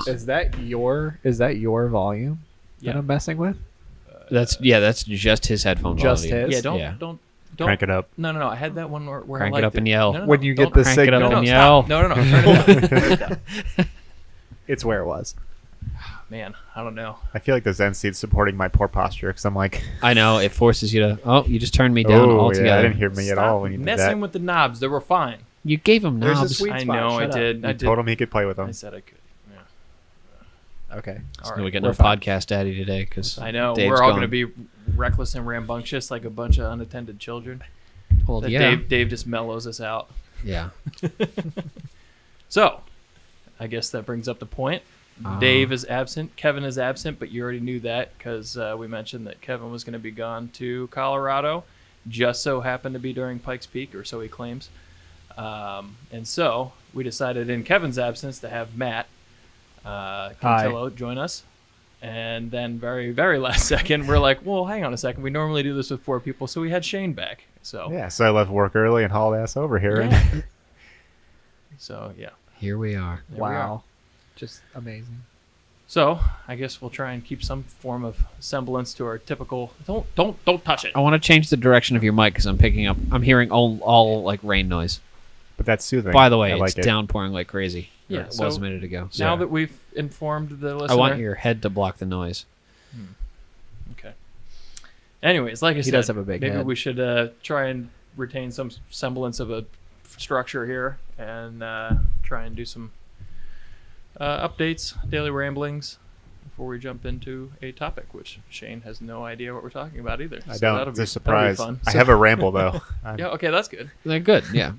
Is that your volume that I'm messing with? That's just his headphone Just volume. his? Yeah, don't Crank it up. No. I had that one where Crank I it liked up and yell. No, When you don't get the crank it signal. up and stop. yell. No. Turn it down. Turn it down. It's where it was. Man, I don't know. I feel like the Zen seat's supporting my poor posture because I'm like, I know it forces you to. Oh, you just turned me down altogether. Yeah, I didn't hear me at Stop all when you did messing that. with the knobs. They were fine. You gave him There's a knobs. sweet I spot. know. Shut I did. You told him he could play with them. I said I could. Yeah. Okay. All So right. we got we're no fine. podcast daddy today because I know. Dave's we're all gone. going to be reckless and rambunctious like a bunch of unattended children. Well, That yeah, Dave just mellows us out. yeah. So, I guess that brings up the point. Dave is absent. Kevin is absent, but you already knew that because we mentioned that Kevin was going to be gone to Colorado. Just so happened to be during Pikes Peak, or so he claims. And so we decided in Kevin's absence to have Matt Contillo join us. And then very, very last second, we're like, well, hang on a second. We normally do this with 4 people, so we had Shane back. So Yeah, so I left work early and hauled ass over here. Yeah. And So, yeah. Here we are. There we are. Wow. Just amazing. So I guess we'll try and keep some form of semblance to our typical. Don't touch it. I want to change the direction of your mic because I'm hearing all like rain noise. but that's soothing. By the way, I like it's it. downpouring like crazy. Yeah, Or it so was a minute ago. So Now that we've informed the listener. I want your head to block the noise. Okay. Anyways, like I He said, does have a big maybe head. we should try and retain some semblance of a structure here and try and do some updates, daily ramblings, before we jump into a topic, which Shane has no idea what we're talking about either. I So don't. that'll It's be- a surprise. That'll be fun. I have a ramble though. Yeah. Okay, that's good. They're good. Yeah.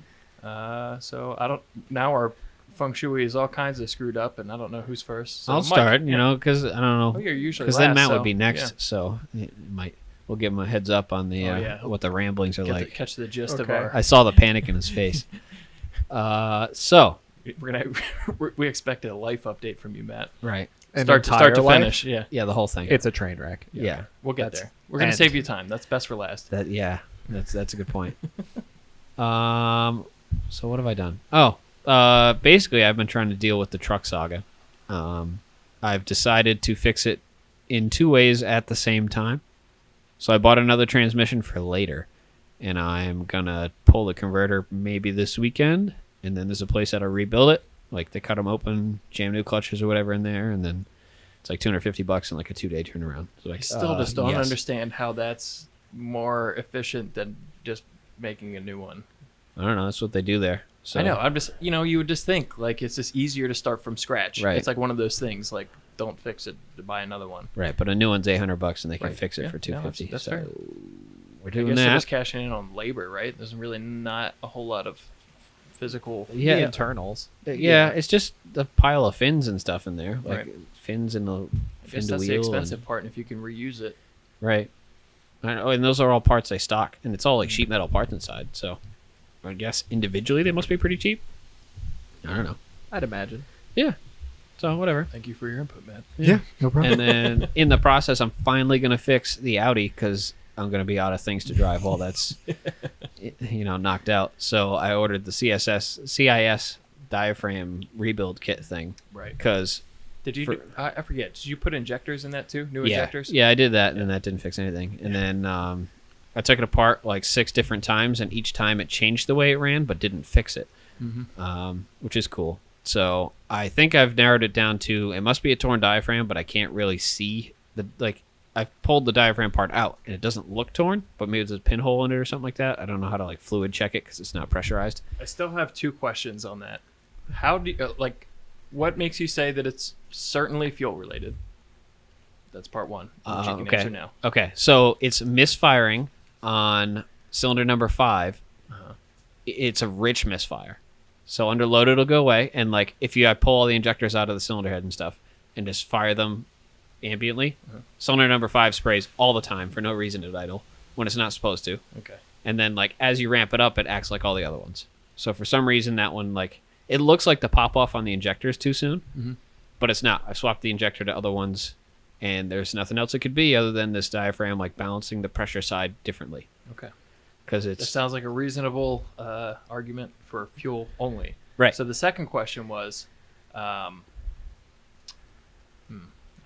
So I don't. Now our feng shui is all kinds of screwed up, and I don't know who's first. So I'll Mike, start. yeah. You know, because I don't know. Oh, you're usually Because then last, Matt so, would be next, yeah. so it might. We'll give him a heads up on the yeah. what the ramblings are Get like. catch the gist of Okay. our. I saw the panic in his face. So We're gonna. We expect a life update from you, Matt. right, An Start to entire life? finish. Yeah. yeah, the whole thing. It's a train wreck. yeah. We'll get That's- there. We're gonna and- save you time. That's best for last. That's a good point. So what have I done? Oh, basically I've been trying to deal with the truck saga. I've decided to fix it in 2 ways at the same time. So I bought another transmission for later, and I'm gonna pull the converter maybe this weekend, and then there's a place that'll rebuild it. Like they cut them open, jam new clutches or whatever in there, and then it's like $250 in like a 2-day turnaround. So I still just don't yes. understand how that's more efficient than just making a new one. I don't know. That's what they do there. So I know. I'm just, you would just think like it's just easier to start from scratch. Right. It's like one of those things. Like, don't fix it to buy another one. Right, but a new one's $800 and they can Right. fix it Yeah, for no, $250. that's so fair. we're I doing guess they're that. just cashing in on labor, right? There's really not a whole lot of physical. Yeah, The internals. yeah, it's just a pile of fins and stuff in there, like Right. fins in the I fin guess to that's the wheel. expensive part, and if you can reuse it. Right. I know, and those are all parts they stock, and it's all like sheet metal parts inside. So I guess individually they must be pretty cheap. I don't know. I'd imagine. Yeah. So whatever. Thank you for your input, Matt. Yeah, no problem. And then in the process, I'm finally gonna fix the Audi because I'm gonna be out of things to drive while that's knocked out. So I ordered the CIS diaphragm rebuild kit thing Right. because Did you? I forget. Did you put injectors in that too? New yeah, injectors? yeah, I did that, and then that didn't fix anything. And then I took it apart like 6 different times, and each time it changed the way it ran, but didn't fix it, which is cool. So I think I've narrowed it down to it must be a torn diaphragm, but I can't really see I've pulled the diaphragm part out, and it doesn't look torn, but maybe there's a pinhole in it or something like that. I don't know how to like fluid check it because it's not pressurized. I still have 2 questions on that. How do you, what makes you say that it's certainly fuel related? That's part 1. Which you can okay. answer now. Okay, so it's misfiring on cylinder number 5. It's a rich misfire. So under load, it'll go away. And like if I pull all the injectors out of the cylinder head and stuff and just fire them ambiently, cylinder number 5 sprays all the time for no reason at idle when it's not supposed to. Okay. And then like as you ramp it up, it acts like all the other ones. So for some reason, that one it looks like the pop off on the injectors too soon, but it's not. I swapped the injector to other ones, and there's nothing else it could be other than this diaphragm balancing the pressure side differently. Okay. Because That it's sounds like a reasonable argument for fuel only. right. So the second question was,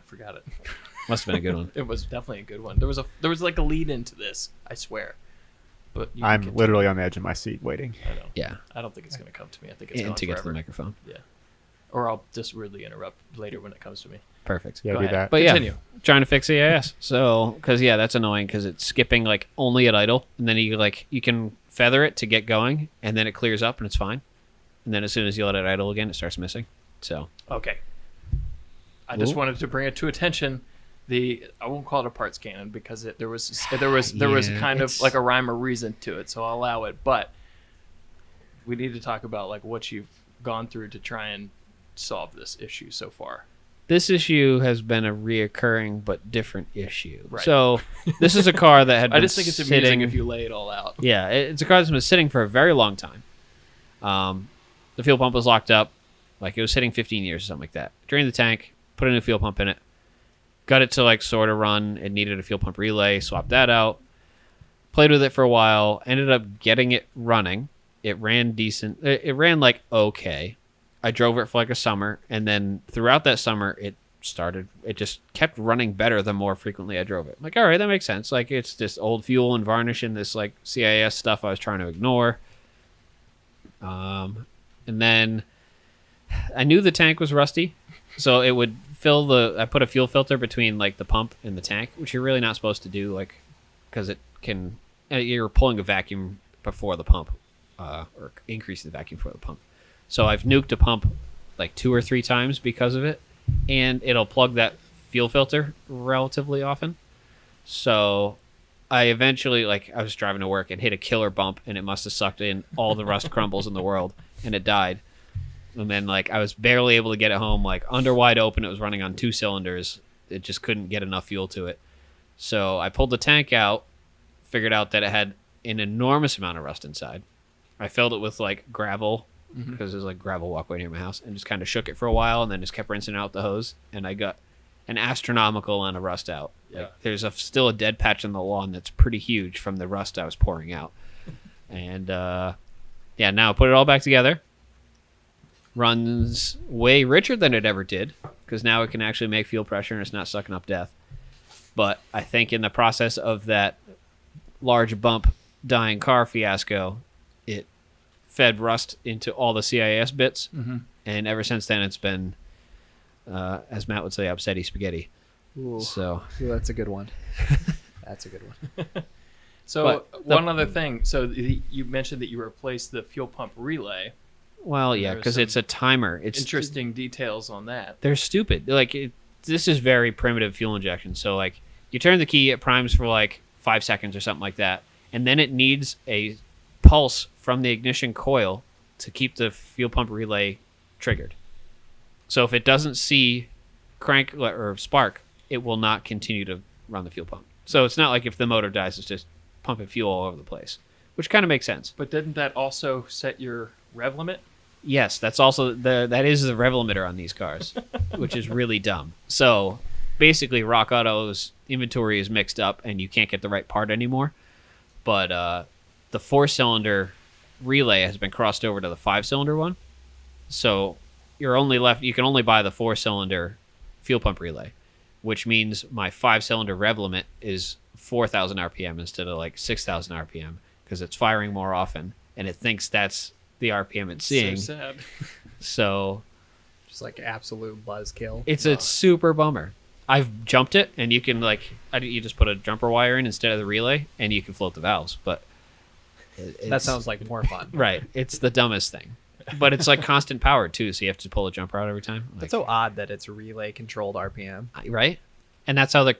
forgot it. Must have been a good one. It was definitely a good one. There was like a lead into this, I swear. But you can I'm continue. literally on the edge of my seat waiting. I know. Yeah. I don't think it's going to come to me. I think it's And gone to get to forever. the microphone. Yeah. Or I'll just rudely interrupt later when it comes to me. Perfect. Yeah, Go do ahead. that. But Continue. yeah, trying to fix EAS. So, because that's annoying because it's skipping like only at idle, and then you can feather it to get going, and then it clears up and it's fine, and then as soon as you let it idle again, it starts missing. So Okay. I just Ooh. wanted to bring it to attention. I won't call it a parts cannon because there was kind of it's- like a rhyme or reason to it, so I'll allow it. But we need to talk about like what you've gone through to try and solve this issue so far. this issue has been a reoccurring but different issue. Right. So this is a car that had I been just think it's sitting. amusing if you lay it all out. Yeah, it's a car that's been sitting for a very long time. The fuel pump was locked up, like it was sitting 15 years or something like that. Drained the tank, put a new fuel pump in it, got it to like sort of run. It needed a fuel pump relay, swapped that out, played with it for a while, ended up getting it running. It ran decent. It ran like okay. I drove it for like a summer, and then throughout that summer, it just kept running better the more frequently I drove it. I'm like, all right, that makes sense. Like it's just old fuel and varnish and this like CIS stuff I was trying to ignore. And then I knew the tank was rusty, so it would fill I put a fuel filter between like the pump and the tank, which you're really not supposed to do, like, because it can, you're pulling a vacuum before the pump, or increasing the vacuum before the pump. So I've nuked a pump like 2 or 3 times because of it, and it'll plug that fuel filter relatively often. So I eventually, like, I was driving to work and hit a killer bump, and it must have sucked in all the rust crumbles in the world, and it died. And then, like, I was barely able to get it home, like, under wide open. It was running on 2 cylinders. It just couldn't get enough fuel to it. So I pulled the tank out, figured out that it had an enormous amount of rust inside. I filled it with, like, gravel, because there's, like, gravel walkway near my house, and just kind of shook it for a while, and then just kept rinsing out the hose, and I got an astronomical amount of rust out. Yeah. Like, there's still a dead patch in the lawn that's pretty huge from the rust I was pouring out. And, now put it all back together. Runs way richer than it ever did, because now it can actually make fuel pressure and it's not sucking up death. But I think in the process of that large bump dying car fiasco, it fed rust into all the CIS bits. Mm-hmm. And ever since then, it's been, as Matt would say, upsetty spaghetti. Ooh, So, ooh, that's a good one. That's a good one. So But one other thing. So you mentioned that you replaced the fuel pump relay. well, yeah, There's because some it's a timer. It's Interesting details on that. They're stupid. Like this is very primitive fuel injection. So like you turn the key, it primes for like 5 seconds or something like that, and then it needs a pulse from the ignition coil to keep the fuel pump relay triggered. So if it doesn't see crank or spark, it will not continue to run the fuel pump. So it's not like if the motor dies, it's just pumping fuel all over the place, which kind of makes sense. But didn't that also set your rev limit? Yes, that's also that is the rev limiter on these cars, which is really dumb. So basically, Rock Auto's inventory is mixed up, and you can't get the right part anymore. But the 4-cylinder relay has been crossed over to the 5-cylinder one, so you're only left. You can only buy the 4-cylinder fuel pump relay, which means my 5-cylinder rev limit is 4,000 RPM instead of like 6,000 RPM because it's firing more often, and it thinks that's the RPM it's seeing. So sad. So Just like absolute buzzkill. it's a super bummer. I've jumped it, and you can you just put a jumper wire in instead of the relay, and you can float the valves. But That it's- sounds like more fun. right. It's the dumbest thing, but it's like constant power too, so you have to pull a jumper out every time. Like, It's so odd that it's relay controlled RPM. right, and that's how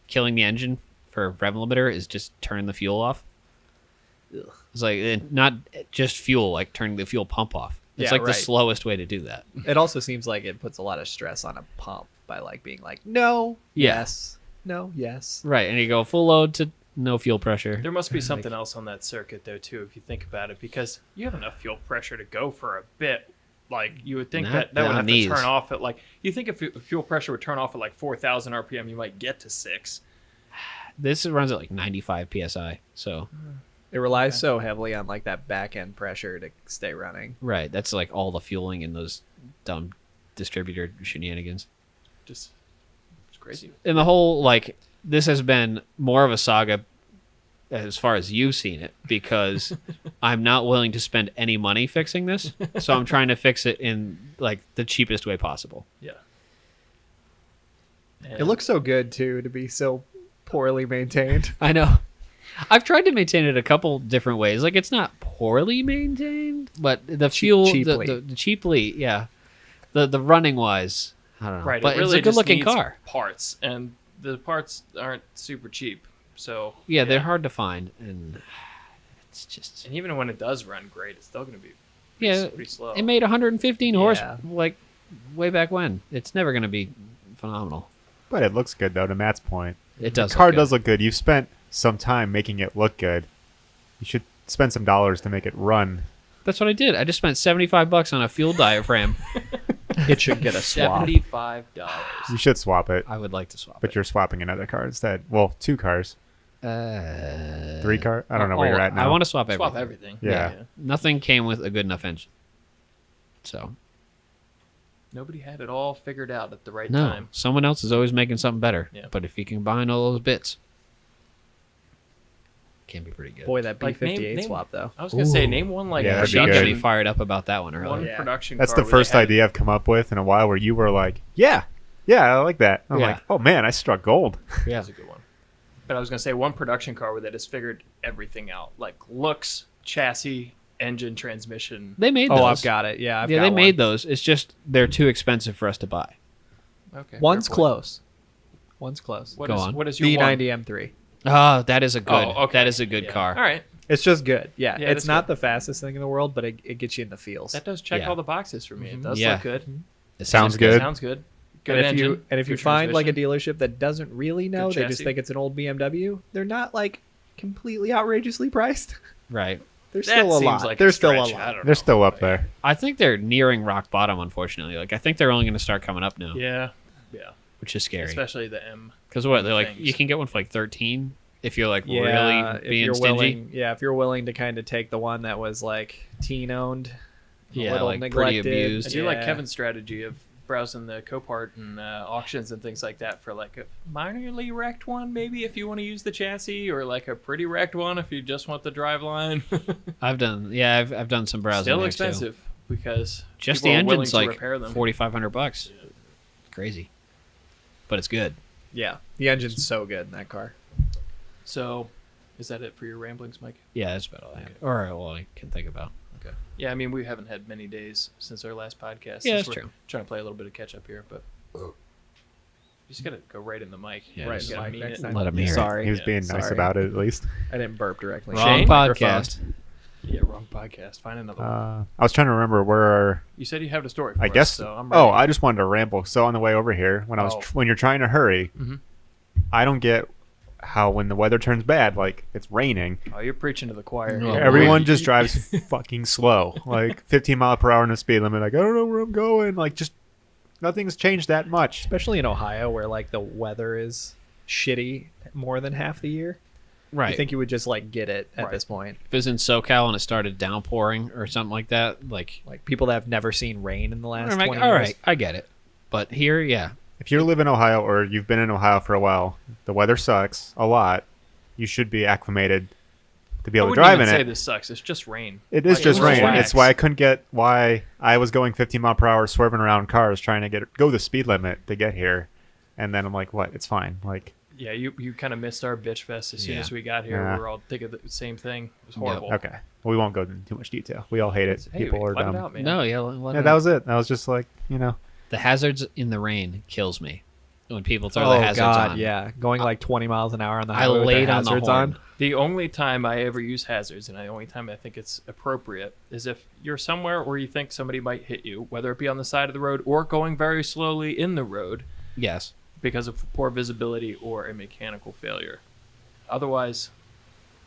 killing the engine for rev limiter is just turn the fuel off. It's like not just fuel, like turning the fuel pump off. It's Yeah, like the right. slowest way to do that. It also seems like it puts a lot of stress on a pump by like being like, no, Yeah. yes, no, yes. Right, and you go full load to no fuel pressure. There must be something else on that circuit though too, if you think about it, because you have enough fuel pressure to go for a bit. Like you would think Not that would on have these. to turn off at like you think if fuel pressure would turn off at like 4,000 RPM, you might get to 6. This runs at like 95 psi. So It relies so heavily on like that back end pressure to stay running. right, that's like all the fueling in those dumb distributor shenanigans. Just crazy. And the whole, like, this has been more of a saga as far as you've seen it, because I'm not willing to spend any money fixing this. So I'm trying to fix it in, like, the cheapest way possible. Yeah. It looks so good too to be so poorly maintained. I know. I've tried to maintain it a couple different ways. Like, it's not poorly maintained, but the fuel, cheaply. the cheaply, yeah. The running wise, I don't know. Right, But it really it's a good looking just needs car. parts, and the parts aren't super cheap. So Yeah, they're hard to find, and it's just And even when it does run great, it's still going to be pretty slow. It made 115 horse Yeah. like way back when. It's never going to be phenomenal. But it looks good though. To Matt's point, It does. the car look good. does look good. You've spent some time making it look good. You should spend some dollars to make it run. That's what I did. I just spent $75 on a fuel diaphragm. It should get a swap. $75. You should swap it, I would like to swap but it. you're swapping another car instead. Well, 2 cars, 3 car. I don't know where you're at now. I want to swap everything. Swap everything. Yeah. Nothing came with a good enough engine. So Nobody had it all figured out at the right no, time. someone else is always making something better. Yeah. But if you can combine all those bits, can be pretty good. Boy, that Like, B58 name- swap though. I was going to say, name one Yeah, that'd be Chuck good. got me fired up about that one earlier. one Yeah. production That's car the where they first had- idea I've come up with in a while where you were like, yeah, I like that. I'm Yeah. like, oh man, I struck gold. Yeah. That's a good one. But I was going to say one production car where they just figured everything out, like looks, chassis, engine, transmission. They made Oh, those. I've got it. Yeah, I've yeah, got they one. made those. It's just they're too expensive for us to buy. Okay. One's fair point. close. One's close. What Go is- on. What is your one? B90 M3. Oh, that is a good. Oh, okay. That is a good Yeah. car. All right. It's just good. Yeah, Yeah, it's that's not good. the fastest thing in the world, but it gets you in the feels. That does check Yeah. all the boxes for me. It does Yeah. look good. It Sounds good. Sounds good. Good and if engine. you and if you good find like a transmission. dealership that doesn't really know, Good they just chassis. think it's an old BMW. They're not like completely outrageously priced. Right. There's That still a seems lot. like There's still a stretch. I lot. don't They're know. still up there. I think they're nearing rock bottom. Unfortunately, like I think they're only going to start coming up now, Yeah. which is scary. Especially the M. Because what they're like, things. you can get one for like 13 if you're like Yeah, really if being you're stingy. willing, if you're willing to kind of take the one that was like teen owned, a Yeah, little like pretty neglected. abused. I do like Yeah. Kevin's strategy of browsing the Copart and auctions and things like that for like a minorly wrecked one, maybe if you want to use the chassis, or like a pretty wrecked one if you just want the driveline. I've done some browsing. Still there, expensive because Just the people are willing engine's to like repair them. $4,500. Crazy, but it's good. Yeah, the engine's so good in that car. So, is that it for your ramblings, Mike? Yeah, that's about all I or all I can think about. Okay. Yeah, I mean we haven't had many days since our last podcast. Yeah, since that's we're true. Trying to play a little bit of catch up here, but you just gotta go right in the mic. Yeah, Right, just You gotta Mike, mean next it. time. Let 'em hear it. Sorry, He was Yeah, being nice sorry. about it at least. I didn't burp directly. Wrong Shane? podcast. Yeah, wrong podcast. Find another one. I was trying to remember where You said you have a story for I us, guess. so I'm ready. Oh, I just wanted to ramble. So on the way over here, when I was Oh. when you're trying to hurry, Mhm. I don't get how when the weather turns bad, like it's raining, Oh, you're preaching to the choir. No, here. everyone just drives fucking slow, like 15 mile per hour in the speed limit. Like I don't know where I'm going. Like just nothing's changed that much. Especially in Ohio, where like the weather is shitty more than half the year. Right. I think you would just like get it at Right. this point. if it was in SoCal and it started downpouring or something like that, like Like people that have never seen rain in the last I'm like, 20 all years. right, I get it. But here, yeah, If you live in Ohio or you've been in Ohio for a while, the weather sucks a lot. You should be acclimated to be I able to wouldn't drive even in say it. this sucks. It's just rain. It is Like, just it was rain. wax. It's why I couldn't get why I was going 15 mile per hour swerving around cars trying to go the speed limit to get here, and then I'm like, what? It's fine. Like Yeah, you kind of missed our bitch fest as soon Yeah. as we got here. Yeah. We were all thinking the same thing. It was horrible. okay, we won't go into too much detail. We all hate it. Hey, People are let dumb. it out, man. no, yeah, let Yeah, it that out. was it. That was just like The hazards in the rain kills me when people throw Oh the hazards god, on. yeah, going like 20 miles an hour on the I highway with laid the on the hazards horn. The only time I ever use hazards, and the only time I think it's appropriate, is if you're somewhere where you think somebody might hit you, whether it be on the side of the road or going very slowly in the road Yes. because of poor visibility or a mechanical failure. Otherwise,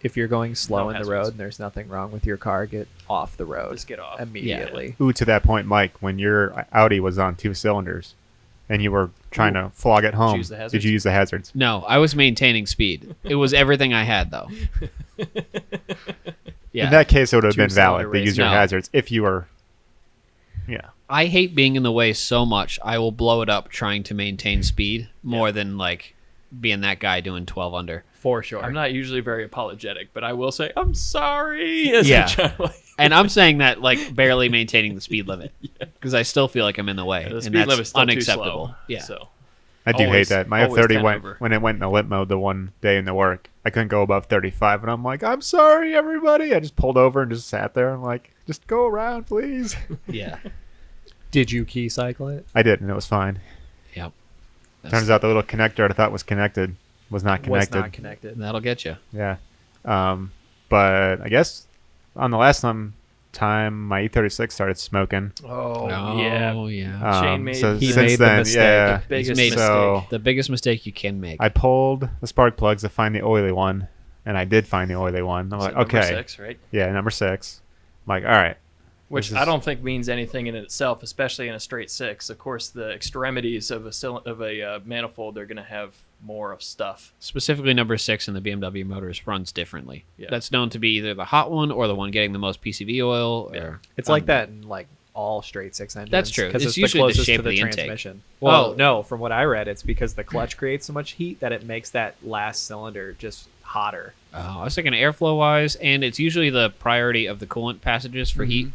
If you're going slow No in the hazards. road and there's nothing wrong with your car, get off the road just get off. immediately. ooh, to that point, Mike, when your Audi was on 2 cylinders, and you were trying to flog it home, use the did hazards? you use the hazards? No, I was maintaining speed. It was everything I had, though. Yeah. In that case, it would have been Two-cylinder valid to use your No. hazards if you were Yeah. I hate being in the way so much. I will blow it up trying to maintain speed more than like being that guy doing 12 under. For sure. I'm not usually very apologetic, but I will say I'm sorry. As Yeah. I try to, like, And I'm saying that like barely maintaining the speed limit because I still feel like I'm in the way. the and speed that's limit's still unacceptable. too slow. Yeah. So I do Always- hate that. My always F30 10 went over. when it went in the lit mode the one day in the work. I couldn't go above 35, and I'm like, I'm sorry, everybody. I just pulled over and just sat there. I'm like, just go around, please. Yeah. Did you key cycle it? I did, and it was fine. Yep. Turns out the little connector I thought was connected was not connected. Was not connected. That'll get you. Yeah. But I guess on the last time my E36 started smoking. oh yeah, yeah. Shane made- so He since made the then, mistake. yeah, the biggest made- mistake. so The biggest mistake you can make. I pulled the spark plugs to find the oily one, and I did find the oily one. I'm So like, number okay, 6, right? yeah, number 6. I'm like, all right. Which This I is- don't think means anything in itself, especially in a straight 6. Of course, the extremities of a manifold are going to have more of stuff. Specifically, number 6 in the BMW motors runs differently. Yeah. That's known to be either the hot one or the one getting the most PCV oil. Yeah. Or It's like that in like all straight 6 engines. That's true. Because It's it's, usually the the closest shape to of the the intake. transmission. Well, Oh. no, from what I read, it's because the clutch creates so much heat that it makes that last cylinder just hotter. I was thinking airflow wise, and it's usually the priority of the coolant passages for heat.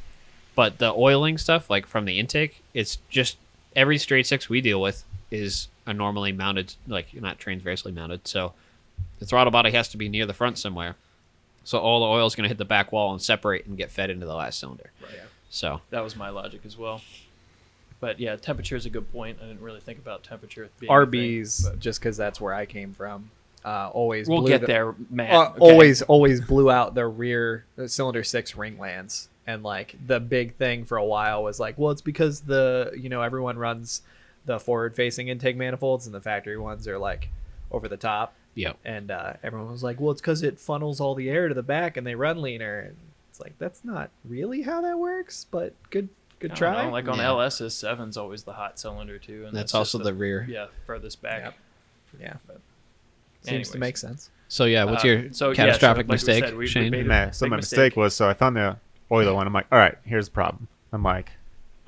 But the oiling stuff, like from the intake, it's just every straight 6 we deal with is a normally mounted, like not transversely mounted. So the throttle body has to be near the front somewhere. So all the oil is going to hit the back wall and separate and get fed into the last cylinder. Right. So That was my logic as well. But yeah, temperature is a good point. I didn't really think about temperature being a thing, RBs, but just because that's where I came from, always we'll blew get the- there, Matt. Okay. always blew out the rear cylinder 6 ringlands. And like the big thing for a while was like, well, it's because everyone runs the forward facing intake manifolds and the factory ones are like over the top. yep. And everyone was like, well, it's because it funnels all the air to the back and they run leaner. And it's like, that's not really how that works, but good I don't try. know, like on Yeah. LS's 7's always the hot cylinder too, and That's just also the rear. Yeah, furthest back. Yep. Yeah. But Seems to anyways. make sense. So yeah, what's your so, yeah, catastrophic so like we mistake, said, we Shane? made Man, so big my mistake. mistake was, so I found the oily one. I'm like, all right, here's the problem. I'm like,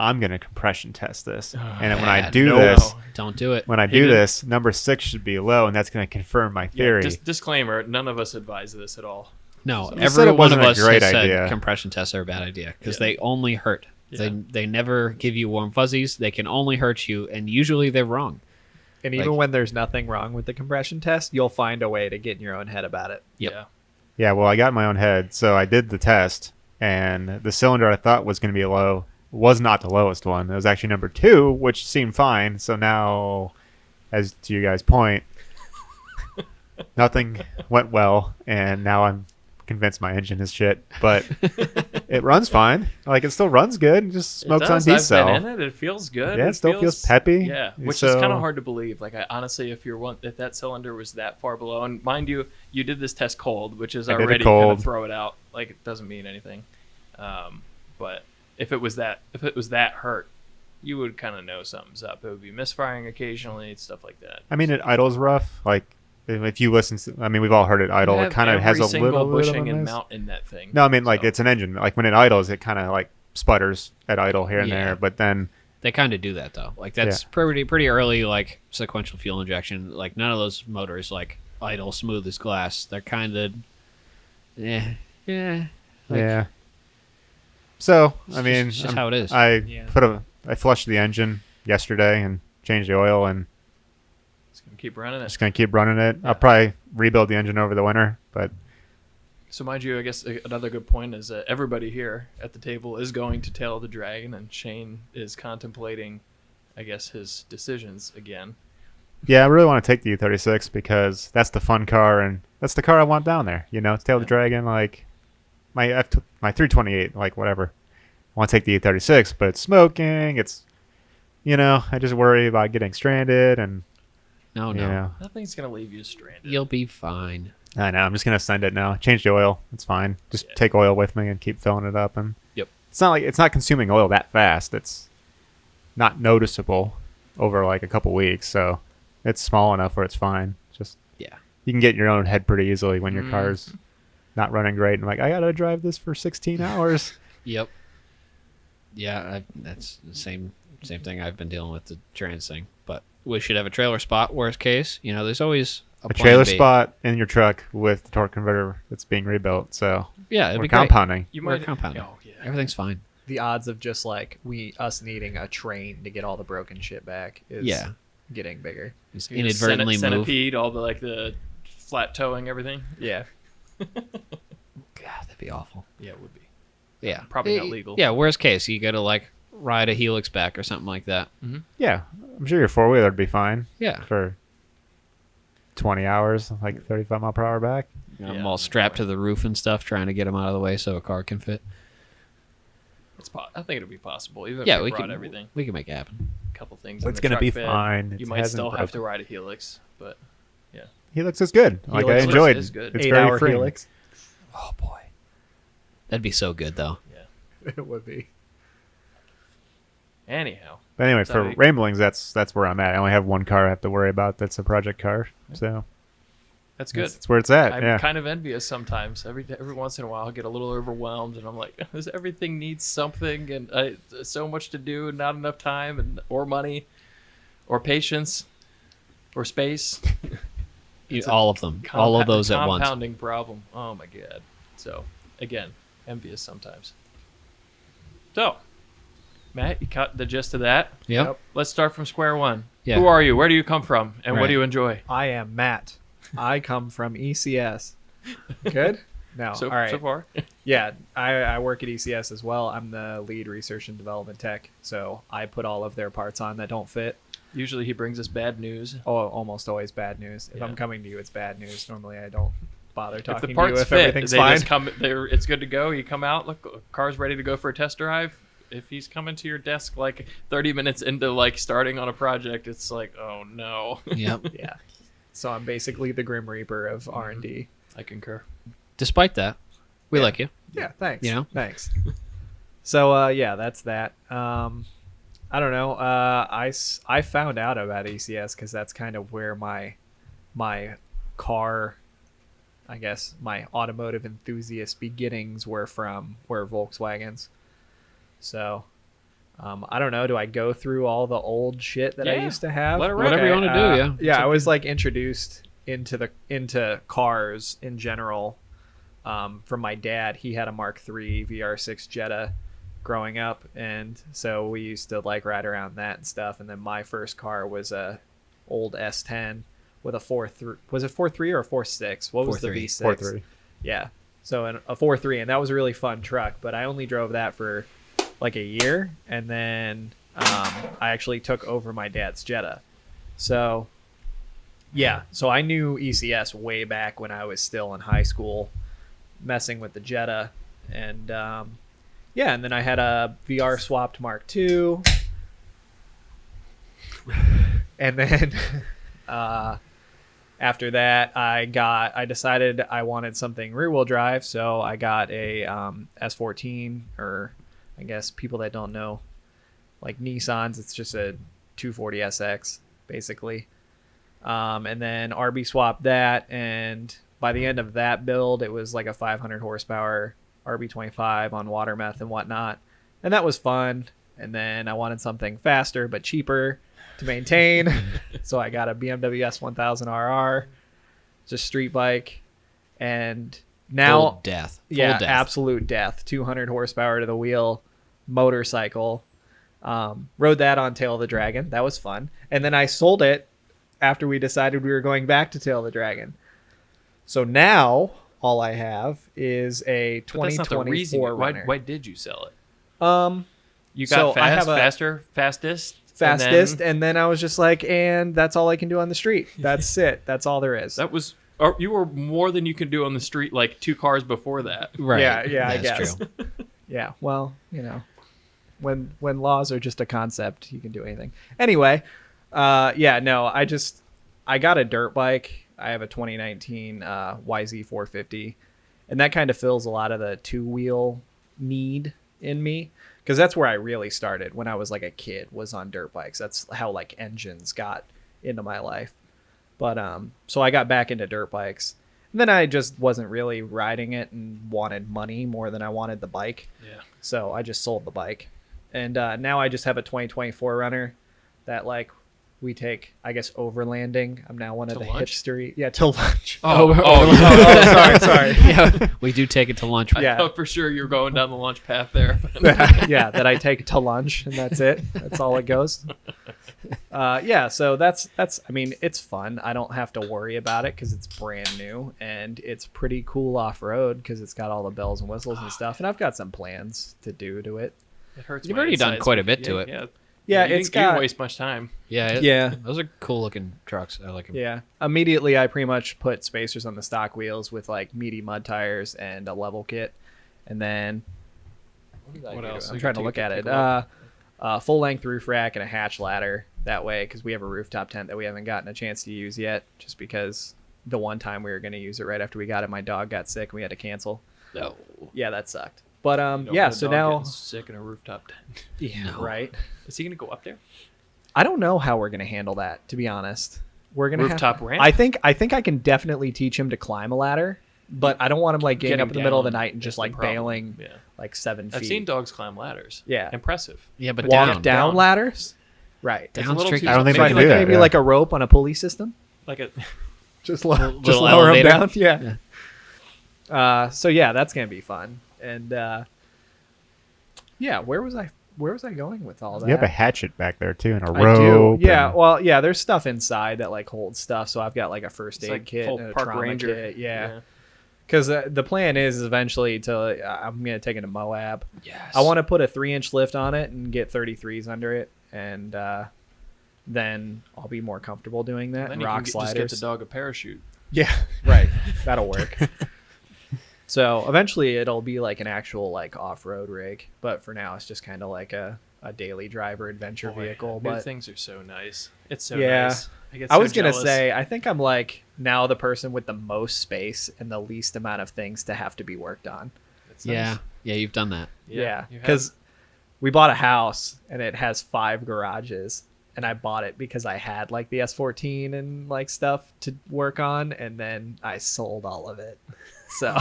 I'm going to compression test this. And then when I bad. do No. this, Don't do it. when I He do did. this, number 6 should be low, and that's going to confirm my Yeah, theory. disclaimer: none of us advise this at all. No, You every said it one of wasn't a us great has idea. said compression tests are a bad idea because Yeah. they only hurt. Yeah. They never give you warm fuzzies. They can only hurt you, and usually they're wrong. And even Like- when there's nothing wrong with the compression test, you'll find a way to get in your own head about it. Yep. Yeah. Yeah, well, I got in my own head, so I did the test, and the cylinder I thought was going to be low was not the lowest one. It was actually number 2, which seemed fine. So now, as to you guys' point, nothing went well, and now I'm convinced my engine is shit. But it runs fine. Like, it still runs good. It just smokes it on does. diesel. I've been in it. It feels good. Yeah, it still feels peppy. Yeah, which is So- kind of hard to believe. Like, I honestly, if that cylinder was that far below, and mind you, you did this test cold, which is I did it already kind cold. of throw it out. Like, it doesn't mean anything. But if it was that hurt, you would kind of know something's up. It would be misfiring occasionally, stuff like that. I mean, it idles rough. Like, if you listen to, I mean, we've all heard it idle. You It have kind of has a every single little bit of a bushing and miss. mount in that thing. No, I mean, like, So- it's an engine. Like, when it idles, it kind of, like, sputters at idle here and Yeah. there. But then, They kind of do that though. Like that's pretty early, like sequential fuel injection. Like none of those motors like idle smooth as glass. They're kind of, yeah. Like, yeah. So, I mean, it's just how it is. I flushed the engine yesterday and changed the oil, and It's gonna keep running it. just gonna keep running it. Yeah. I'll probably rebuild the engine over the winter, but So mind you, I guess another good point is that everybody here at the table is going to Tail of the Dragon, and Shane is contemplating, I guess, his decisions again. yeah, I really want to take the U36 because that's the fun car, and that's the car I want down there. You know, it's Tail of the Dragon, like my my 328, like whatever. I want to take the U36, but it's smoking. It's, I just worry about getting stranded, and no, you no, know, Nothing's gonna leave you stranded. you'll be fine. I know. I'm just gonna send it now. Change the oil. It's fine. Just Yeah. take oil with me and keep filling it up. And Yep. it's not consuming oil that fast. It's not noticeable over like a couple weeks. So it's small enough where it's fine. Just Yeah. you can get in your own head pretty easily when your Mm. car's not running great. And like, I gotta drive this for 16 hours. Yep. Yeah, that's the same thing I've been dealing with the trans thing. But we should have a trailer spot. Worst case, there's always A plan trailer B. spot in your truck with the torque converter that's being rebuilt. So Yeah, it'd we're be great. compounding. We're compounding. Oh, yeah. Everything's fine. The odds of just like us needing a train to get all the broken shit back is getting bigger. Just You just inadvertently move. centipede, all the flat towing, everything. Yeah. God, that'd be awful. Yeah, it would be. Yeah, Probably not legal. Yeah, worst case, you got to like ride a Helix back or something like that. Yeah, I'm sure your 4-wheeler would be fine Yeah, for 20 hours, like 35 mile per hour back. I'm all strapped to the roof and stuff, trying to get them out of the way so a car can fit. I think it'll be possible. Even Yeah, if we brought can. everything. We can make it happen. A couple things. It's in the gonna be truck bed. fine. You It might hasn't still have to broken. ride a Helix, but Helix is good. Like I Helix enjoyed. is good. It's 8-hour very free. Helix. Oh boy, that'd be so good though. It would be. anyhow, But anyway, So for we- ramblings, that's where I'm at. I only have one car I have to worry about. That's a project car. So that's good. that's where it's at. I'm yeah. kind of envious sometimes. Every once in a while, I get a little overwhelmed, and I'm like, "Does everything needs something, and so much to do, and not enough time, and or money, or patience, or space." All of them, all of those at once. Compounding problem. Oh my god. So again, envious sometimes. So, Matt, you caught the gist of that. Yep. Let's start from square one. Yeah. Who are you? Where do you come from? And what Right. do you enjoy? I am Matt. I come from ECS. Good? No. So All right. so far. Yeah, I work at ECS as well. I'm the lead research and development tech. So I put all of their parts on that don't fit. Usually he brings us bad news. Oh, almost always bad news. If Yeah. I'm coming to you, it's bad news. Normally I don't bother If talking the to you parts if fit, everything's they fine. just come. It's good to go. You come out. Look, car's ready to go for a test drive. If he's coming to your desk like 30 minutes into like starting on a project, it's like, oh no. Yep. Yeah. So I'm basically the Grim Reaper of R&D. I concur. Despite that, we like you. Yeah, thanks. You know? Thanks. So yeah, that's that. I don't know. I found out about ECS because that's kind of where my car, I guess my automotive enthusiast beginnings were Volkswagens. So I don't know. Do I go through all the old shit that I Yeah. used to have? Let it rip. Whatever you wanna do, yeah. Yeah, I was like introduced into cars in general from my dad. He had a Mark III VR6 Jetta growing up, and so we used to like ride around that and stuff. And then my first car was a old S10 with a 4.3. Was it 4.3 or a 4.6? What was the 4.3. V6? 4.3. Yeah, so a 4.3, and that was a really fun truck. But I only drove that for like a year, and then I actually took over my dad's Jetta. So yeah, so I knew ECS way back when I was still in high school, messing with the Jetta, and yeah, and then I had a VR swapped Mark II, and then after that I decided I wanted something rear wheel drive, so I got a S14, or I guess people that don't know, like Nissans, it's just a 240SX basically. And then RB swapped that, and by the end of that build, it was like a 500 horsepower RB25 on water meth and whatnot, and that was fun. And then I wanted something faster but cheaper to maintain, so I got a BMW S1000RR, just street bike, and now Full death. Full yeah, death. absolute death. 200 horsepower to the wheel, motorcycle. Rode that on Tail of the Dragon. That was fun. And then I sold it after we decided we were going back to Tail of the Dragon. So now all I have is a But that's not the reason. 2024 Why, runner. why did you sell it? You So got I have a- fastest, fastest, and then I was just like, and that's all I can do on the street. That's it. That's all there is. That was, or you were more than you could do on the street like 2 cars before that. Right. Yeah, I That's guess. true. Yeah, well, when laws are just a concept, you can do anything. Anyway, yeah, no, I got a dirt bike. I have a 2019 YZ450, and that kind of fills a lot of the 2-wheel need in me, because that's where I really started when I was like a kid, was on dirt bikes. That's how like engines got into my life. But so I got back into dirt bikes, and then I just wasn't really riding it and wanted money more than I wanted the bike. Yeah. So I just sold the bike. And now I just have a 2024 runner that like we take, I guess, overlanding. I'm now one of To the lunch? hipstery. Yeah, to lunch. sorry. Yeah, we do take it to lunch. I Yeah. thought for sure you were going down the lunch path there. Yeah, that I take to lunch, and that's it. That's all it goes. Yeah, so that's. I mean, it's fun. I don't have to worry about it because it's brand new, and it's pretty cool off road because it's got all the bells and whistles and stuff. And I've got some plans to do to it. It hurts. You've my already done insides, quite a but bit to it. Yeah, Yeah, you it's didn't got. waste much time. Yeah. Those are cool looking trucks. I like them. Yeah. Immediately, I pretty much put spacers on the stock wheels with like meaty mud tires and a level kit, and then What else? I'm trying to look at it. Full length roof rack and a hatch ladder. That way, because we have a rooftop tent that we haven't gotten a chance to use yet, just because the one time we were going to use it right after we got it, my dog got sick and we had to cancel. No. Yeah, that sucked. But You don't yeah, want a so dog now, getting sick in a rooftop tent. yeah, No. right. Is he gonna go up there? I don't know how we're going to handle that. To be honest, we're going to Rooftop ramp? I think I can definitely teach him to climb a ladder, but I don't want him like getting Getting up in the middle of the down night and is just the like problem. bailing Yeah. like 7 feet. I've seen dogs climb ladders. Yeah. Impressive. Yeah, but walk down. down ladders. Right. It's a Down's little tricky. too- I don't think So they I can think do that. maybe yeah. like a rope on a pulley system. Like a Just Little just lower him elevator. down. Yeah. So yeah, that's gonna be fun. And yeah, where was I going with all that? You have a hatchet back there too, and a I rope. do. Yeah. and- Well, yeah. There's stuff inside that like holds stuff. So I've got like a first it's aid like kit full and a park trauma ranger. kit. Yeah. Because the plan is eventually to I'm gonna take it to Moab. Yes. I want to put a 3-inch lift on it and get 33s under it, and then I'll be more comfortable doing that. Then And you rock can just sliders. get the dog a parachute. Yeah, right. That'll work. So eventually it'll be like an actual like off-road rig, but for now it's just kind of like a daily driver adventure Boy, vehicle. new But things are so nice. It's so Yeah. nice. I was gonna say I think I'm like now the person with the most space and the least amount of things to have to be worked on. Yeah. Yeah, you've done that. Yeah, you have. because we bought a house and it has 5 garages, and I bought it because I had like the S14 and like stuff to work on, and then I sold all of it. So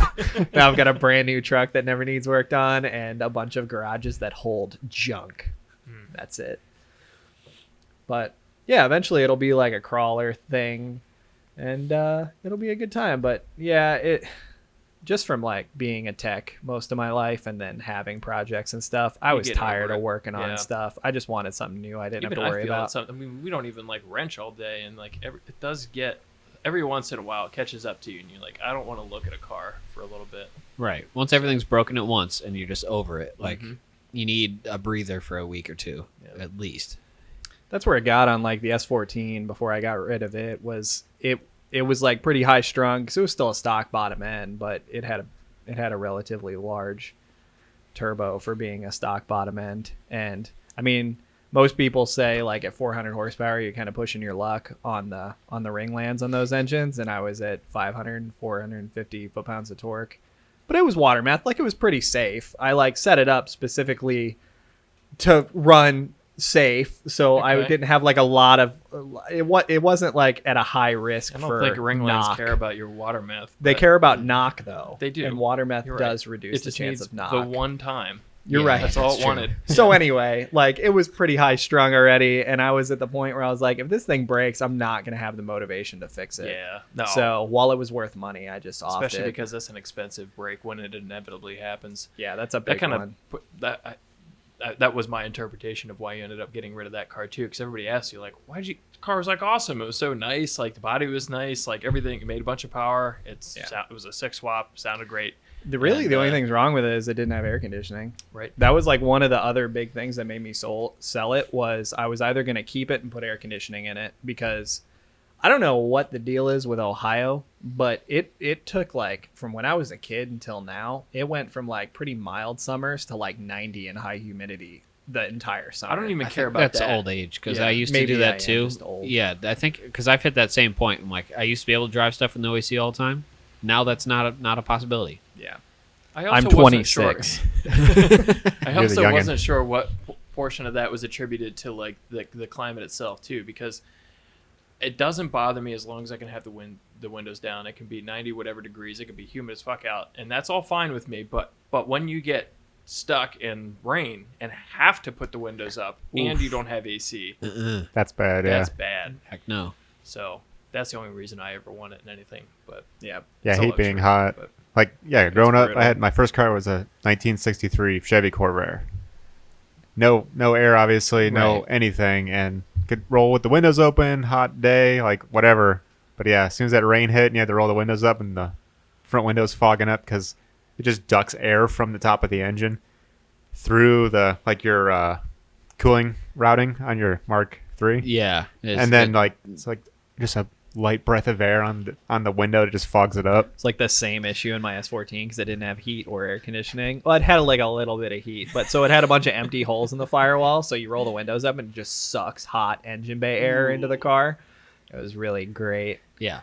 now I've got a brand new truck that never needs worked on and a bunch of garages that hold junk. That's it. But yeah, eventually it'll be like a crawler thing, and it'll be a good time. But yeah, it just from like being a tech most of my life and then having projects and stuff, I You was get over tired of it. working Yeah. on stuff. I just wanted something new. I didn't Even have to worry I feel about. it's something. I mean, we don't even like wrench all day, and like it does get every once in a while it catches up to you, and you're like, I don't want to look at a car for a little bit. Right. Once everything's broken at once and you're just over it, like Mhm. you need a breather for a week or two, Yeah. at least. That's where it got on like the S14 before I got rid of it. Was it was like pretty high strung because it was still a stock bottom end, but it had a relatively large turbo for being a stock bottom end. And I mean, most people say like at 400 horsepower you're kind of pushing your luck on the ringlands on those engines, and I was at 500 450 foot-pounds of torque, but it was water meth. Like it was pretty safe. I like set it up specifically to run safe, so I Okay. didn't have like a lot of it wasn't like at a high risk I don't for think ringlands knock. care about your water meth. They but care about knock though. They do. And water meth You're right. does reduce It the just chance needs of knock. the one time. You're Yeah, right. That's all that's it true. wanted. So anyway, like it was pretty high strung already, and I was at the point where I was like, if this thing breaks, I'm not gonna have the motivation to fix it. Yeah. No. So while it was worth money, I just offed especially it. because that's an expensive break when it inevitably happens. Yeah, that's a That big kind one. of that was my interpretation of why you ended up getting rid of that car too. Because everybody asks you like, why'd you? The car was like awesome. It was so nice. Like the body was nice. Like everything. It made a bunch of power. It was a 6 swap. Sounded great. The And, only thing's wrong with it is it didn't have air conditioning. Right. That was like one of the other big things that made me sell it was I was either going to keep it and put air conditioning in it because I don't know what the deal is with Ohio, but it took like from when I was a kid until now, it went from like pretty mild summers to like 90 and high humidity the entire summer. I don't even I care think about that's that. old age because Yeah, I used maybe to do I that am too. just old. Yeah, I think because I've hit that same point. I'm like, I used to be able to drive stuff with no AC all the time. Now that's not a possibility. Yeah. I I'm also wasn't sure. 26. I You're the also youngin'. wasn't sure what portion of that was attributed to like the climate itself too, because it doesn't bother me as long as I can have the windows down. It can be 90 whatever degrees. It can be humid as fuck out, and that's all fine with me. But when you get stuck in rain and have to put the windows up and you don't have AC. That's bad. Yeah. That's bad. Heck no. So that's the only reason I ever want it in anything. But Yeah. Yeah, it's a hate being luxury, hot. but- Like, yeah, growing up, brutal. I had my first car was a 1963 Chevy Corvair. No air, obviously, no Right. anything, and could roll with the windows open, hot day, like whatever. But yeah, as soon as that rain hit and you had to roll the windows up and the front windows fogging up because it just ducts air from the top of the engine through the like your cooling routing on your Mark III, Yeah. and then like it's like just a light breath of air on the window that just fogs it up. It's like the same issue in my S14 because it didn't have heat or air conditioning. Well, it had like a little bit of heat, but so it had a bunch of empty holes in the firewall. So you roll the windows up and it just sucks hot engine bay air into the car. It was really great. yeah.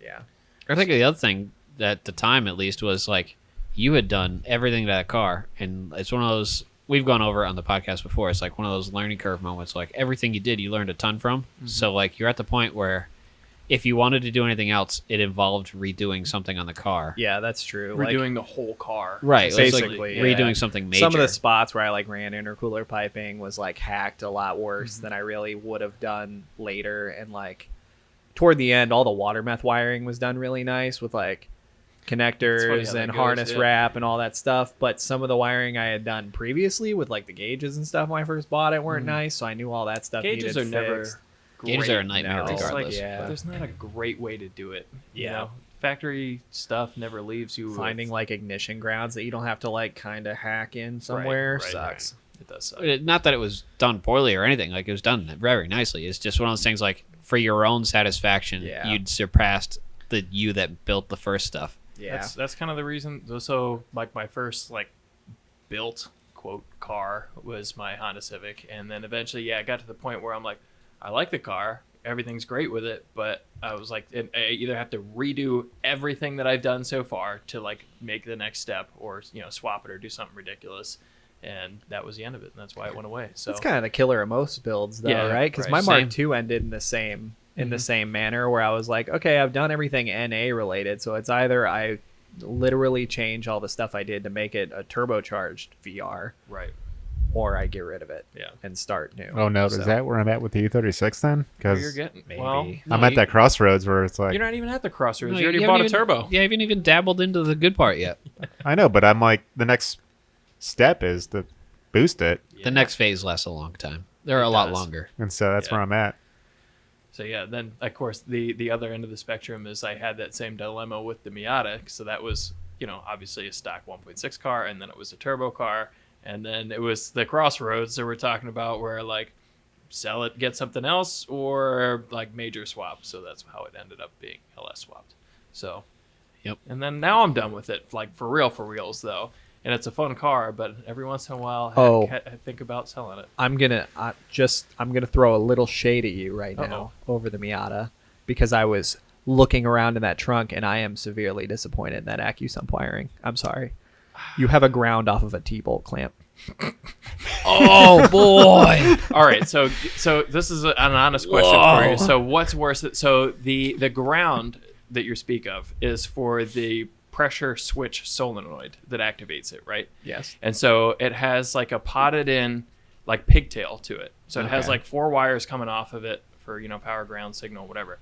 Yeah. I think the other thing that at the time at least was like you had done everything to that car, and it's one of those we've gone over it on the podcast before. It's like one of those learning curve moments. Like everything you did, you learned a ton from. Mm-hmm. So like you're at the point where if you wanted to do anything else, it involved redoing something on the car. Yeah, that's true. redoing the whole car. Right. It's like Basically, redoing yeah. something major. Some of the spots where I like ran intercooler piping was like hacked a lot worse than I really would have done later. And like toward the end, all the water meth wiring was done really nice with like It's funny connectors how that and goes, harness yeah. wrap and all that stuff. But some of the wiring I had done previously with like the gauges and stuff when I first bought it weren't nice. So I knew all that stuff Gauges needed are never fixed. Gauges great. are a nightmare No. It's regardless. like, Yeah. there's not a great way to do it. You Yeah. know? Factory stuff never leaves you with- Finding like ignition grounds that you don't have to like kind of hack in somewhere right, sucks. It does suck. Not that it was done poorly or anything. Like it was done very nicely. It's just one of those things like for your own satisfaction, Yeah. you'd surpassed the you that built the first stuff. Yeah. That's kind of the reason. So like my first like built quote car was my Honda Civic, and then eventually I got to the point where I'm like, I like the car, everything's great with it, but I was like, I either have to redo everything that I've done so far to like make the next step, or swap it or do something ridiculous. And that was the end of it, and that's why it went away. So That's kind of the killer of most builds, though, Yeah, right? Because right. my Same. Mark II ended in the same manner, where I was like, okay, I've done everything NA related, so it's either I literally change all the stuff I did to make it a turbocharged VR, right, or I get rid of it yeah. and start new. Oh no, So, is that where I'm at with the E36 then? Where Because you're getting maybe. well, No, I'm at you- that crossroads where it's like you're not even at the crossroads. No, you already haven't bought a even- turbo. Yeah, you haven't even dabbled into the good part yet. I know, but I'm like the next step is to boost it, The next phase lasts a long time. They're a lot does. longer. and so that's Yeah. where I'm at. So yeah, then of course the other end of the spectrum is I had that same dilemma with the Miata. So that was obviously a stock 1.6 car, and then it was a turbo car, and then it was the crossroads that we're talking about where like sell it, get something else, or like major swap. So that's how it ended up being LS swapped. So Yep. And then now I'm done with it, like for reals though. And it's a fun car, but every once in a while, I think about selling it. I'm gonna throw a little shade at you right Uh-oh. now over the Miata, because I was looking around in that trunk and I am severely disappointed in that AccuSump wiring. I'm sorry. You have a ground off of a T-bolt clamp. Oh boy! All right, so this is an honest question for you. So what's worse? So the ground that you speak of is for the pressure switch solenoid that activates it, right? Yes. And so it has like a potted in like pigtail to it. So it has Okay. like 4 wires coming off of it for power, ground, signal, whatever.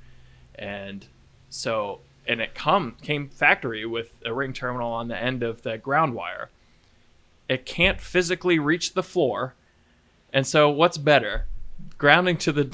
And so it came factory with a ring terminal on the end of the ground wire. It can't physically reach the floor. And so what's better? Grounding to the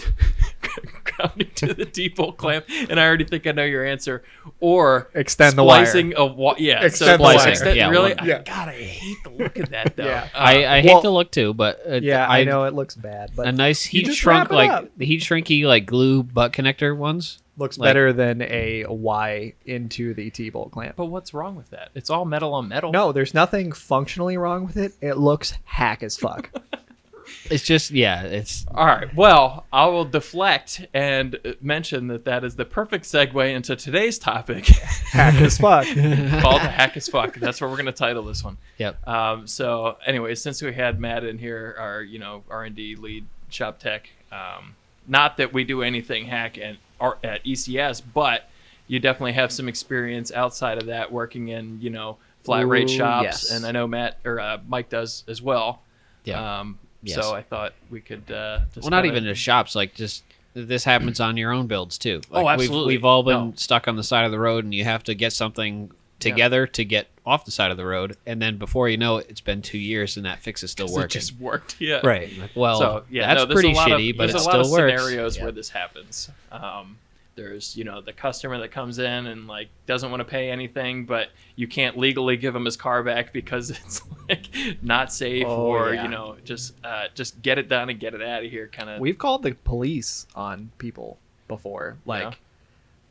depot clamp, and I already think I know your answer, or Extend the wire. splicing Extend the wire. Yeah, really, one- God, I hate the look of that though. Yeah. I hate to look too, but I know it looks bad, but a nice heat just shrunk wrap it like up. the heat shrinky like glue butt connector ones. looks like- better than a Y into the T-bolt clamp. But what's wrong with that? It's all metal on metal. No, there's nothing functionally wrong with it. It looks hack as fuck. It's just it's All right. Well, I will deflect and mention that is the perfect segue into today's topic, Hack as fuck. called Hack as Fuck. That's what we're going to title this one. yep. So, anyway, since we had Matt in here, our R&D lead shop tech, not that we do anything hack at ECS, but you definitely have some experience outside of that, working in flat rate Ooh, shops, yes. and I know Mike does as well. Yeah. Yes. So I thought we could. Well, not even the shops. Like, just this happens on your own builds too. Like, absolutely. We've all been No. stuck on the side of the road, and you have to get something together to get off the side of the road, and then before you know it, it's been 2 years, and that fix is still working. It just worked. Yeah. Right. Like, well, So that's there's pretty a lot shitty, of, but there's it a lot still of works. scenarios where this happens. There's the customer that comes in and like doesn't want to pay anything, but you can't legally give him his car back because it's like not safe, or just get it done and get it out of here. Kind of. We've called the police on people before. Like, Yeah.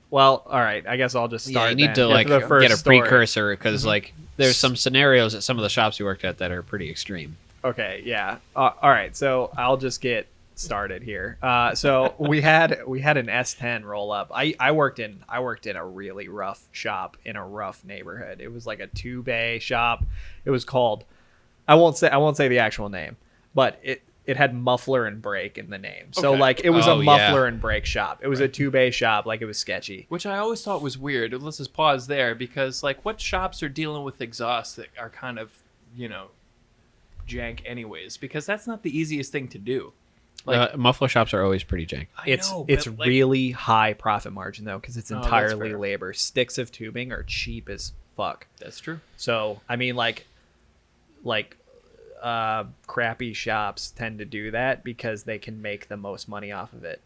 well, all right. I guess I'll just start. Yeah, you need then. to like The first get a story. precursor because like there's some scenarios at some of the shops we worked at that are pretty extreme. Okay, yeah. All right, so I'll just get started here. So we had an S10 roll up. I worked in a really rough shop in a rough neighborhood. It was like a 2-bay shop. It was called, I won't say the actual name, but it had muffler and brake in the name. So Okay. like it was Oh, a yeah. muffler and brake shop. It was a 2-bay shop. Like it was sketchy. Which I always thought was weird. Let's just pause there because, like, what shops are dealing with exhausts that are kind of, jank anyways? Because that's not the easiest thing to do. Like, Muffler shops are always pretty jank. I It's know, it's but, like, really high profit margin though, because it's Oh, that's entirely fair. labor. Sticks of tubing are cheap as fuck. That's true. So I mean, like crappy shops tend to do that because they can make the most money off of it.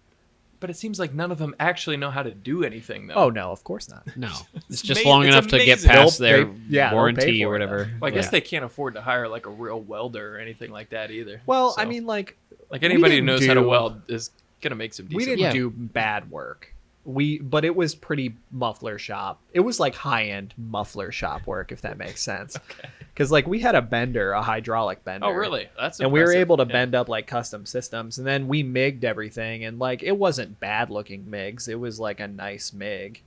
But it seems like none of them actually know how to do anything, though. Oh no, of course not. No, it's It's just ama- long it's enough to get amazing. past They'll pay warranty for or it, whatever. Well, I guess Yeah. they can't afford to hire like a real welder or anything like that either. Well, So, I mean, like like anybody who didn't knows how to do- weld is gonna make some decent. we didn't Yeah. do bad work. But it was pretty muffler shop. It was like high end muffler shop work, if that makes sense. Okay. Because like we had a bender, a hydraulic bender. Oh, really? That's And we were impressive. able to Yeah. bend up like custom systems, and then we MIG'd everything, and like it wasn't bad looking MIGs. It was like a nice MIG,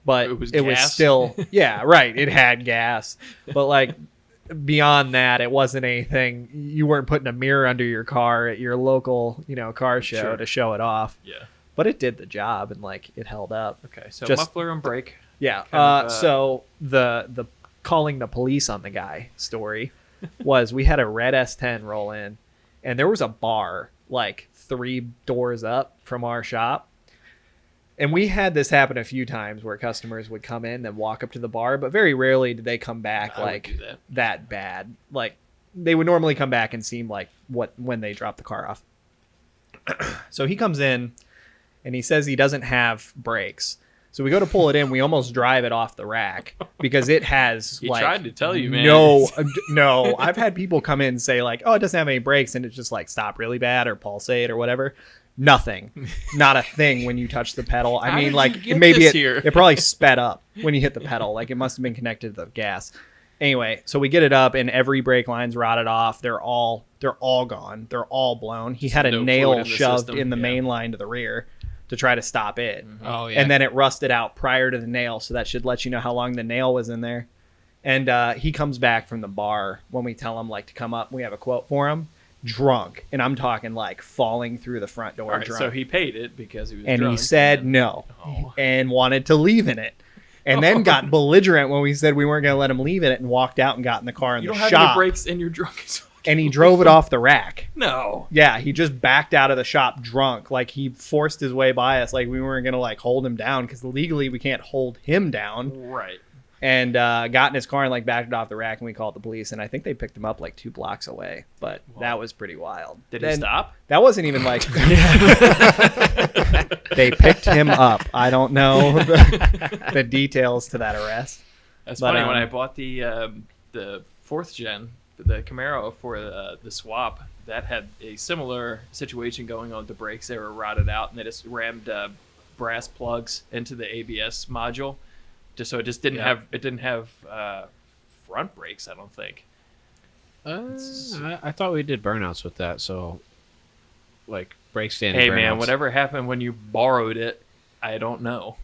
but It was it was gas? still yeah, right. It had gas, but like beyond that, it wasn't anything. You weren't putting a mirror under your car at your local car show Sure. to show it off. Yeah. But it did the job, and like it held up. Okay. So Just- muffler and brake. Yeah. Kind of, So the calling the police on the guy story was we had a red S10 roll in, and there was a bar like 3 doors up from our shop. And we had this happen a few times where customers would come in and walk up to the bar, but very rarely did they come back I would like do that. that bad. Like they would normally come back and seem like when they dropped the car off. So he comes in and he says he doesn't have brakes. So we go to pull it in. We almost drive it off the rack because it has He like tried to tell you, man. No. I've had people come in and say like, "Oh, it doesn't have any brakes," and it just like stop really bad or pulsate or whatever. Nothing, not a thing when you touch the pedal. I How mean, did like you get maybe this it here? it probably sped up when you hit the pedal. Like it must have been connected to the gas. Anyway, so we get it up and every brake line's rotted off. They're all gone. They're all blown. He had a no fluid nail in the shoved system. in the Yeah. main line to the rear to try to stop it. Oh yeah. And then it rusted out prior to the nail, so that should let you know how long the nail was in there. And he comes back from the bar when we tell him like to come up. We have a quote for him, drunk, and I'm talking like falling through the front door All right, drunk. so he paid it because he was And drunk, he said and then- no Oh. and wanted to leave in it. And then got belligerent when we said we weren't going to let him leave in it and walked out and got in the car in You the don't have any shop. brakes and you're drunk as fuck. And he drove it off the rack. No. Yeah, he just backed out of the shop drunk. Like he forced his way by us. Like we weren't going to like hold him down because legally we can't hold him down. Right. And got in his car and like backed it off the rack, and we called the police. And I think they picked him up like 2 blocks away. But that was pretty wild. Did he Then- stop? That wasn't even like they picked him up. I don't know the details to that arrest. That's But, funny. When I bought the 4th gen, the Camaro for the swap, that had a similar situation going on with the brakes. They were rotted out, and they just rammed brass plugs into the ABS module, just so it just didn't have front brakes. I don't think. I thought we did burnouts with that, so like brake standing. Hey man, burnouts. whatever happened when you borrowed it, I don't know.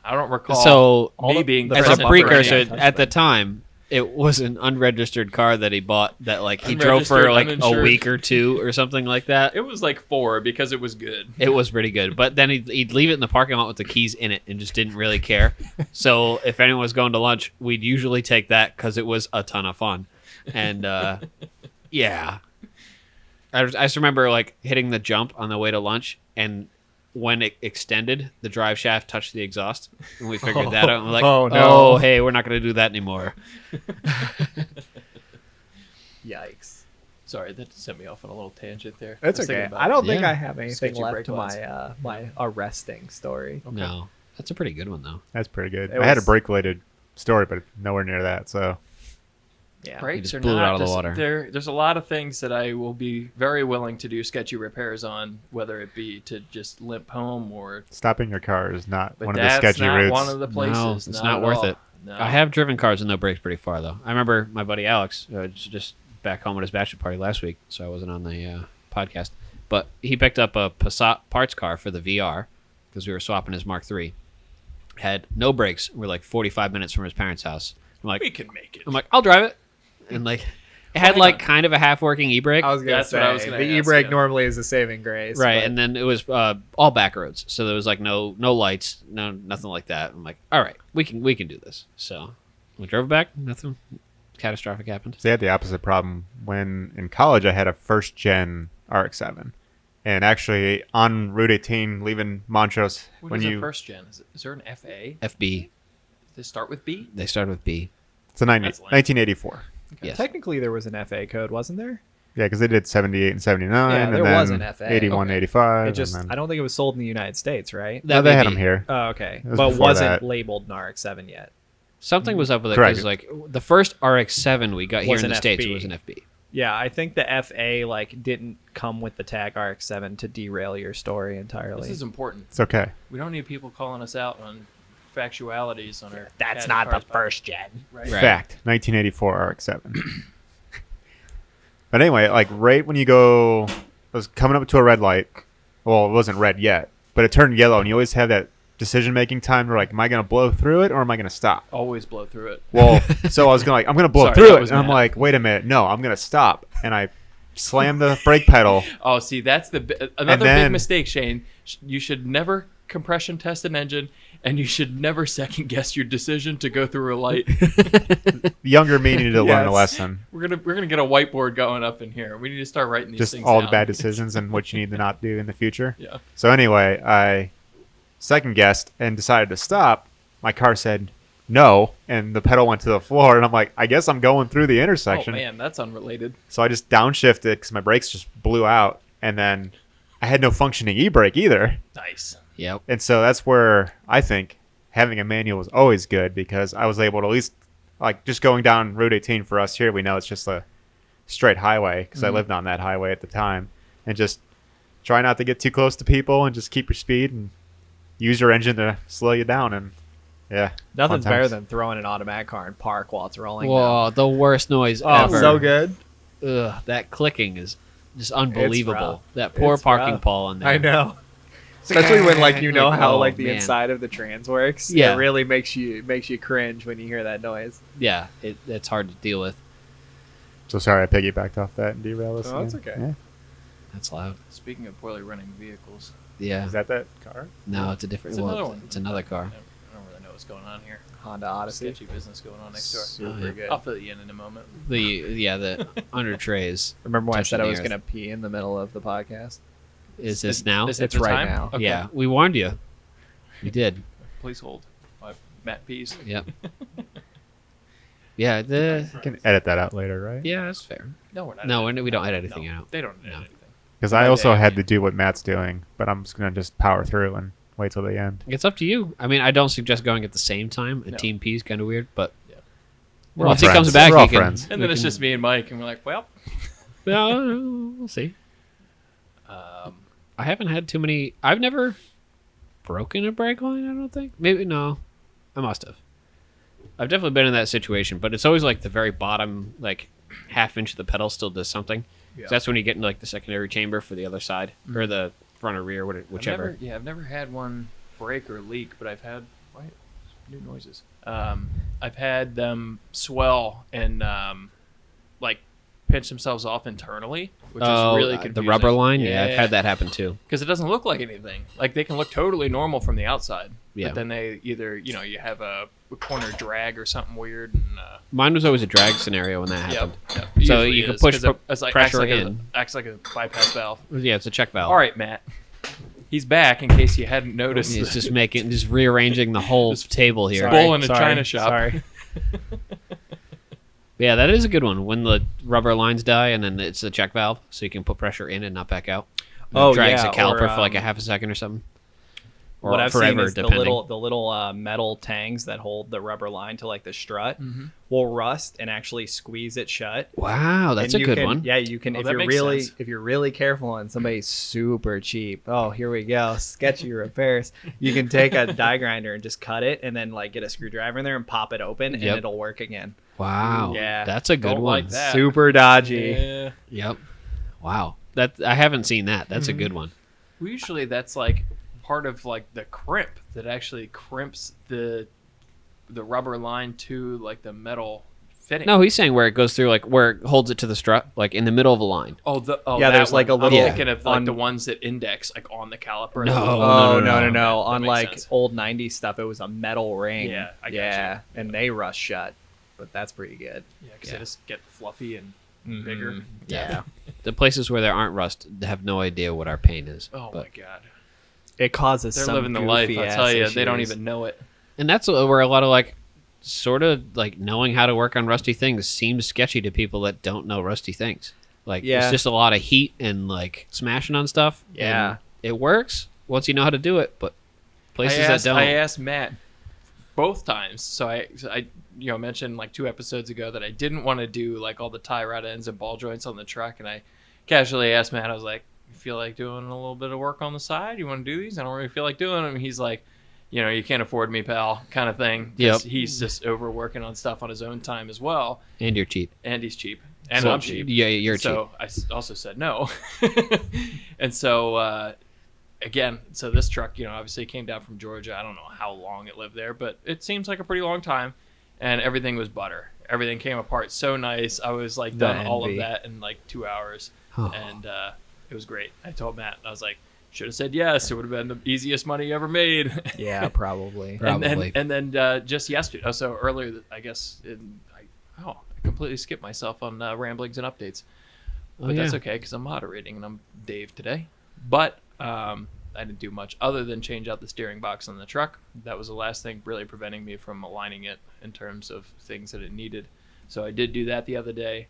I don't recall. So me being the as front a bumper precursor ain't touched at the it. time, It was an unregistered car that he bought that like he drove for like a uninsured. week or two or something like that. It was like 4 because it was good. It was pretty good, but then he'd leave it in the parking lot with the keys in it and just didn't really care. So if anyone was going to lunch, we'd usually take that because it was a ton of fun. And yeah, I just remember like hitting the jump on the way to lunch, and when it extended, the drive shaft touched the exhaust, and we figured that out. And we're like, Oh, no. oh, hey, we're not going to do that anymore. Yikes. Sorry, that sent me off on a little tangent there. That's I was okay. thinking about I don't think Yeah. I have anything Sketchy left brake to lines. my arresting story. No, that's a pretty good one though. That's pretty good. It I had a was- brake-related story, but nowhere near that. So Yeah. Brakes just are blew it not out of the just- water. There's a lot of things that I will be very willing to do sketchy repairs on, whether it be to just limp home or. stopping your car is not But one of the that's sketchy not routes. one of the places. No, it's not at worth all. it. No. I have driven cars with no brakes pretty far though. I remember my buddy Alex just back home at his bachelor party last week, so I wasn't on the podcast. But he picked up a Passat parts car for the VR because we were swapping his Mark III. Had no brakes. We're like 45 minutes from his parents' house. I'm We like, can make it. I'll drive it. And like, it had hang like on. kind of a half working e-brake. I was gonna That's say what I was gonna the ask, e-brake yeah. normally is a saving grace. Right, but- and then it was all back roads, so there was like no lights, nothing like that. I'm like, all right, we can do this. So we drove back, nothing catastrophic happened. So I had the opposite problem when in college I had a first gen RX-7, and actually on Route 18 leaving Montrose What when is you a first gen? Is there an FA? FB, Does they start with B? they started with B. it's a That's lame. 1984. Yes. Technically, there was an FA code, wasn't there? Yeah, because they did 78 and 79, Yeah, and there then was an FA. 81, Okay. 85. It just and then, I don't think it was sold in the United States, right? no, That they may had be. them here. Oh, okay, It was but before wasn't that. labeled an RX-7 yet. Something was up with it Correct. because like the first RX-7 we got here Was in the an States FB. was an FB. Yeah, I think the FA like didn't come with the tag RX-7 to derail your story entirely. This is important. It's okay. We don't need people calling us out on factualities on our. That's CAD not the cars podcast. first gen. Right. Right. Fact, 1984 RX-7. But anyway, like right when you go, I was coming up to a red light. Well, it wasn't red yet, but it turned yellow, and you always have that decision-making time. Where like, am I going to blow through it or am I going to stop? Always blow through it. Well, so I was gonna I'm going to blow Sorry, through that it, was and I'm Matt. like, wait a minute, no, I'm going to stop, and I slammed the brake pedal. Oh, see, that's another then- big mistake, Shane. You should never compression test an engine, and you should never second guess your decision to go through a light. Younger me needed to learn a Yes. lesson. We're gonna get a whiteboard going up in here. We need to start writing these Just things all down. the bad decisions and what you need to not do in the future. Yeah. So anyway, I second guessed and decided to stop. My car said no, and the pedal went to the floor, and I'm like, I guess I'm going through the Oh intersection. man, that's unrelated. So I just downshifted because my brakes just blew out, and then I had no functioning e-brake either. Nice. Yep. And so that's where I think having a manual was always good, because I was able to at least, like, just going down Route 18 for us here, we know it's just a straight highway because I lived on that highway at the time, and just try not to get too close to people and just keep your speed and use your engine to slow you down. And yeah, Nothing's fun better times. than throwing an automatic car in park while it's rolling. Whoa, the worst noise down. Oh, ever. so good. Ugh, that clicking is just unbelievable. rough. That poor It's parking rough. pole in there. I know. Especially when like you know Like, how oh, like the man. inside of the trans works. Yeah. It really makes you cringe when you hear that noise. Yeah, it's hard to deal with. So sorry I piggybacked off that and derailed us. Oh, that's again. okay. Yeah. That's loud. Speaking of poorly running vehicles, Yeah. Is that car? No, it's a different It's well, another one. It's another I car. don't really know what's going on here. Honda Odyssey. Sketchy business going on next door. Super Oh, yeah. good. I'll fill you in a moment. The under trays. Remember when I said I touching was the earth. gonna pee in the middle of the podcast? Is this now? Is it It's the right time? now. Okay. Yeah, we warned you. We did. Please hold. Matt peas. Yep. Yeah. You can edit that out later, right? Yeah, that's fair. No, we're not. No, editing we don't it edit anything No, out. They don't edit No. anything. Because I My also day, had yeah. to do what Matt's doing, but I'm just gonna just power through and wait till the end. It's up to you. I mean, I don't suggest going at the same time. A No. team P is kind of weird, but We're all once he friends. comes back, We're all we can- friends. And we then it's can- just me and Mike, and we're like, well, we'll see. I haven't had too many. I've never broken a brake line. I don't think. Maybe no. I must have. I've definitely been in that situation, but it's always like the very bottom, like half inch of the pedal still does something. Yeah. So that's when you get into like the secondary chamber for the other side or the front or rear, whichever. I've never had one break or leak, but I've had new noises. I've had them swell and like pinch themselves off internally, which is really confusing. the rubber line. Yeah, I've had that happen too. Because it doesn't look like anything. Like they can look totally normal from the outside, Yeah. but then they either you have a corner drag or something weird. And, Mine was always a drag scenario when that happened. Yep, So usually you can is, push 'cause it's like, pressure acts like a bypass valve. Yeah, it's a check valve. All right, Matt. He's back in case you hadn't noticed. He's just rearranging the whole table here. Bull in a china shop. Sorry. Yeah, that is a good one. When the rubber lines die and then it's a check valve, so you can put pressure in and not back out. And it drags yeah, a caliper or, for like a half a second or something. Or what I've forever, seen is depending. the little metal tangs that hold the rubber line to like the strut Mm-hmm. will rust and actually squeeze it shut. Wow, that's And a you good can- one. Yeah, you can Oh, if that you're makes really sense. if you're really careful and somebody's super cheap. Oh, here we go, sketchy repairs. You can take a die grinder and just cut it, and then like get a screwdriver in there and pop it open, and Yep. it'll work again. Wow. Yeah. That's a good Don't one. like that. Super dodgy. Yeah. Yep. Wow. That I haven't seen that. That's a good one. Well, usually that's like part of like the crimp that actually crimps the rubber line to like the metal fitting. No, he's saying where it goes through, like where it holds it to the strut, like in the middle of a line. Yeah, Yeah, there's like a little- I'm thinking of like on- the ones that index like on the caliper. No. Oh no. no! That On makes like sense. old '90s stuff, it was a metal ring. Yeah, I got yeah, and they rust shut, but that's pretty good. Yeah, because Yeah. they just get fluffy and bigger. Mhm. Yeah, The places where there aren't rust have no idea what our pain is. Oh But- my god, it causes they're some living the life. I goofy-ass tell you, they don't issues. even know it. And that's where a lot of like sort of like knowing how to work on rusty things seems sketchy to people that don't know rusty things. Like Yeah. it's just a lot of heat and like smashing on stuff. Yeah. and it works once you know how to do it, but places that don't. I asked Matt both times. So I mentioned like 2 episodes ago that I didn't want to do like all the tie rod ends and ball joints on the truck, and I casually asked Matt. I was like, "You feel like doing a little bit of work on the side? You want to do these? I don't really feel like doing them." He's like, "You can't afford me, pal," kind of thing. 'Cause Yep. He's just overworking on stuff on his own time as well, And you're cheap. and he's cheap, and So, I'm cheap. Yeah, you're cheap. So I also said no. And so again, so this truck, obviously came down from Georgia. I don't know how long it lived there, but it seems like a pretty long time. And everything was butter. Everything came apart so nice. I was like The done all of envy. that in like 2 hours, Oh. and it was great. I told Matt, I was like, should have said yes. It would have been the easiest money you ever made. Yeah, probably. Probably. And then just yesterday, so earlier, I guess, I completely skipped myself on ramblings and updates. Oh, But that's yeah. okay because I'm moderating and I'm Dave today. But I didn't do much other than change out the steering box on the truck. That was the last thing really preventing me from aligning it in terms of things that it needed. So I did do that the other day.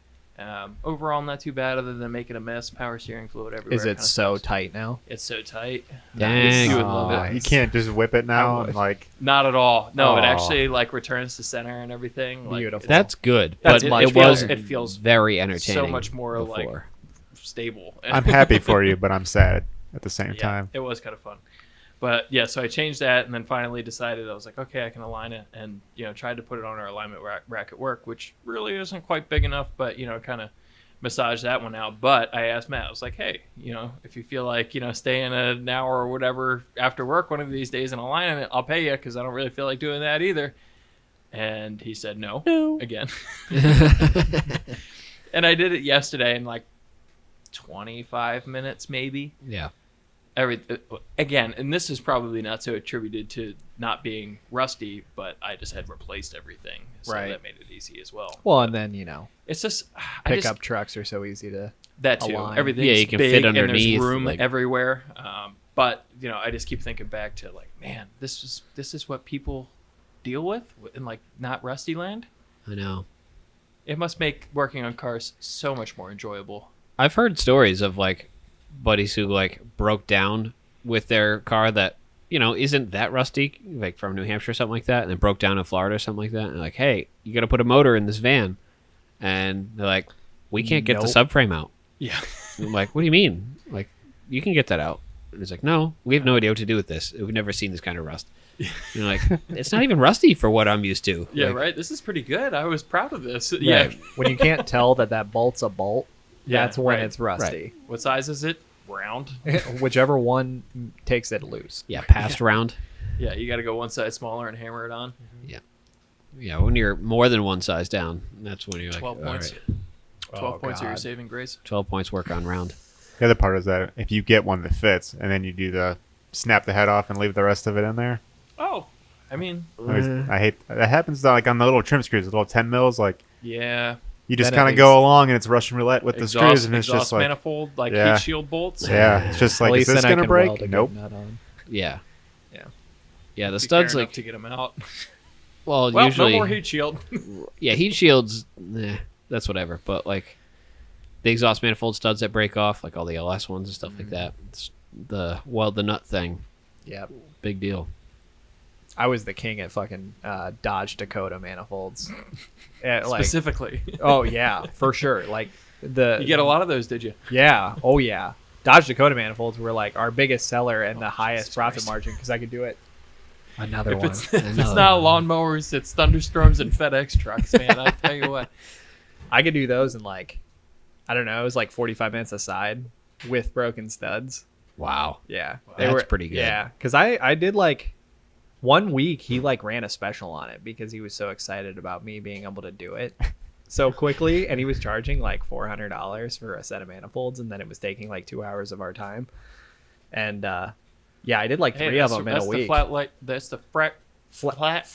Overall, not too bad other than making a mess. Power steering fluid everywhere. Is it kinda so sucks. tight now? It's so tight. Dang. You would love it. Nice. You can't just whip it now would. and like Not at all. No, it Aw. actually like returns to center and everything. Like, Beautiful. That's good. That's but much it was better. It feels very entertaining. so much more like before. stable. I'm happy for you, but I'm sad at the same Yeah, time. it was kind of fun. But yeah, so I changed that and then finally decided I was like, okay, I can align it, and tried to put it on our alignment rack at work, which really isn't quite big enough, but kind of massage that one out. But I asked Matt, I was like, hey, if you feel like staying an hour or whatever after work one of these days and aligning it, I'll pay you because I don't really feel like doing that either. And he said no. Again. And I did it yesterday in like 25 minutes maybe. Yeah. Again, and this is probably not so attributed to not being rusty, but I just had replaced everything, so Right. that made it easy as well. Well, and then It's just pickup trucks are so easy to. that too. align. Everything's Yeah, you can big fit and underneath, there's room like- everywhere. But I just keep thinking back to like, man, this is what people deal with in like not rusty land. I know. It must make working on cars so much more enjoyable. I've heard stories of like buddies who like broke down with their car that isn't that rusty, like from New Hampshire or something like that, and then broke down in Florida or something like that. And they're like, hey, you got to put a motor in this van, and they're like, we can't get the Nope. subframe out. Yeah. I'm like, what do you mean? Like, you can get that out. And he's like, no, we have no idea what to do with this. We've never seen this kind of rust. And you're like, it's not even rusty for what I'm used to. Yeah, Like, right. This is pretty good. I was proud of this. Right. Yeah. When you can't tell that bolt's a bolt, Yeah, that's when right. it's rusty. What size is it? Round. Whichever one takes it loose. Yeah, passed round. Yeah, you got to go one side smaller and hammer it on. Yeah, when you're more than one size down, that's when you're like, 12 all points. right, 12 points are your God. saving grace. 12 points work on round. The other part is that if you get one that fits, and then you do the snap the head off and leave the rest of it in there. Oh, I mean, I hate that happens like on the little trim screws, the little 10 mils. Like yeah. you just Then kind it of go along and it's Russian roulette with the screws, and it's exhaust just like manifold, like Yeah. heat shield bolts. yeah, it's just At like is least this then I gonna can break? weld a good Nope. nut on. Yeah. Yeah. Yeah, the If you care studs enough like to get them out. well, Well, usually no more heat shield. yeah, heat shields, that's whatever. But like the exhaust manifold studs that break off, like all the LS ones and stuff like that. It's the weld the nut thing, Yeah. big deal. I was the king at fucking Dodge Dakota manifolds. Like, Specifically. oh yeah, for sure. Like the You get a lot of those, did you? Yeah. Oh yeah. Dodge Dakota manifolds were like our biggest seller and the highest Jesus profit Christ. margin because I could do it. Another If one. it's not lawnmowers, it's thunderstorms and FedEx trucks, man. I tell you what. I could do those in like, I don't know, it was like 45 minutes a side with broken studs. Wow. Yeah. That's pretty good. Yeah. Because I did like 1 week, he like ran a special on it because he was so excited about me being able to do it so quickly. And he was charging like $400 for a set of manifolds. And then it was taking like 2 hours of our time. And yeah, I did like three of them in a week. That's the flat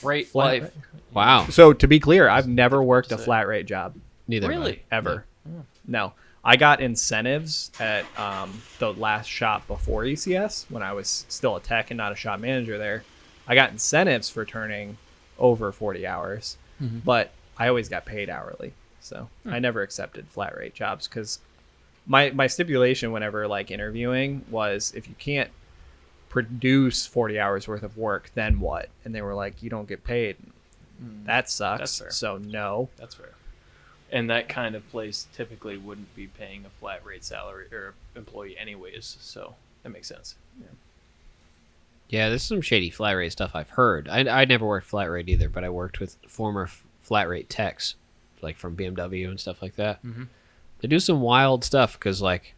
rate flat life. rate. Wow. So to be clear, I've never worked a flat rate job. Neither have I. Really? Ever. No. I got incentives at the last shop before ECS when I was still a tech and not a shop manager there. I got incentives for turning over 40 hours, but I always got paid hourly. So I never accepted flat rate jobs because my stipulation whenever like interviewing was if you can't produce 40 hours worth of work, then what? And they were like, you don't get paid. That sucks. That's fair. So no. That's fair. And that kind of place typically wouldn't be paying a flat rate salary or employee anyways. So that makes sense. Yeah, there's some shady flat rate stuff I've heard. I never worked flat rate either, but I worked with former flat rate techs, like from BMW and stuff like that. Mhm. They do some wild stuff because like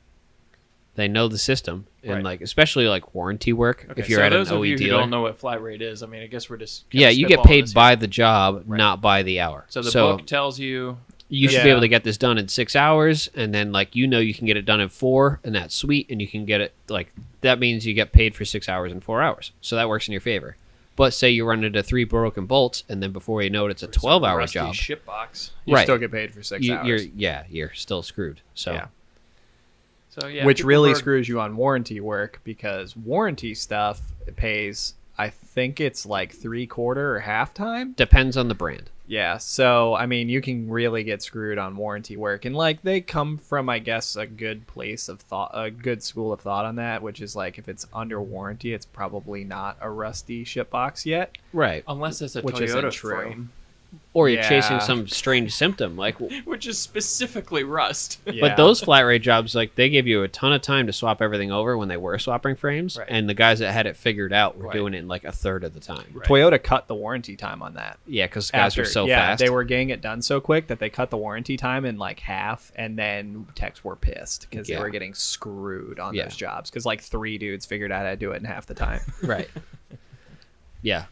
they know the system and Right. like especially like warranty work. Okay, If you're so at those an of OE you who dealer, don't know what flat rate is, I mean, I guess we're just kinda yeah, you get spitballing paid this by here. the job, Right. not by the hour. So the book tells you you should be Yeah. able to get this done in 6 hours, and then like you can get it done in 4, and that's sweet. And you can get it like that means you get paid for 6 hours and 4 hours, so that works in your favor. But say you run into 3 broken bolts, and then before you know it, it's a 12-hour rusty job. ship box. You Right. still get paid for 6 hours. You're still screwed. So Yeah. So yeah, Which people really heard- screws you on warranty work because warranty stuff pays, I think it's like 3/4 or half time. depends on the brand. Yeah. So, I mean, you can really get screwed on warranty work. And like they come from, I guess, a good place of thought, a good school of thought on that, which is like if it's under warranty, it's probably not a rusty ship box yet. Right. unless it's a Which Toyota isn't true. frame, Or you're Yeah. chasing some strange symptom. Like, which is specifically rust. Yeah. but those flat rate jobs, like they give you a ton of time to swap everything over when they were swapping frames, Right. and the guys that had it figured out were Right. doing it in like a third of the time. Right. Toyota cut the warranty time on that. Yeah, because guys are so yeah, fast. they were getting it done so quick that they cut the warranty time in like half, and then techs were pissed because Yeah. they were getting screwed on Yeah. those jobs because like 3 dudes figured out how to do it in half the time. right. Yeah,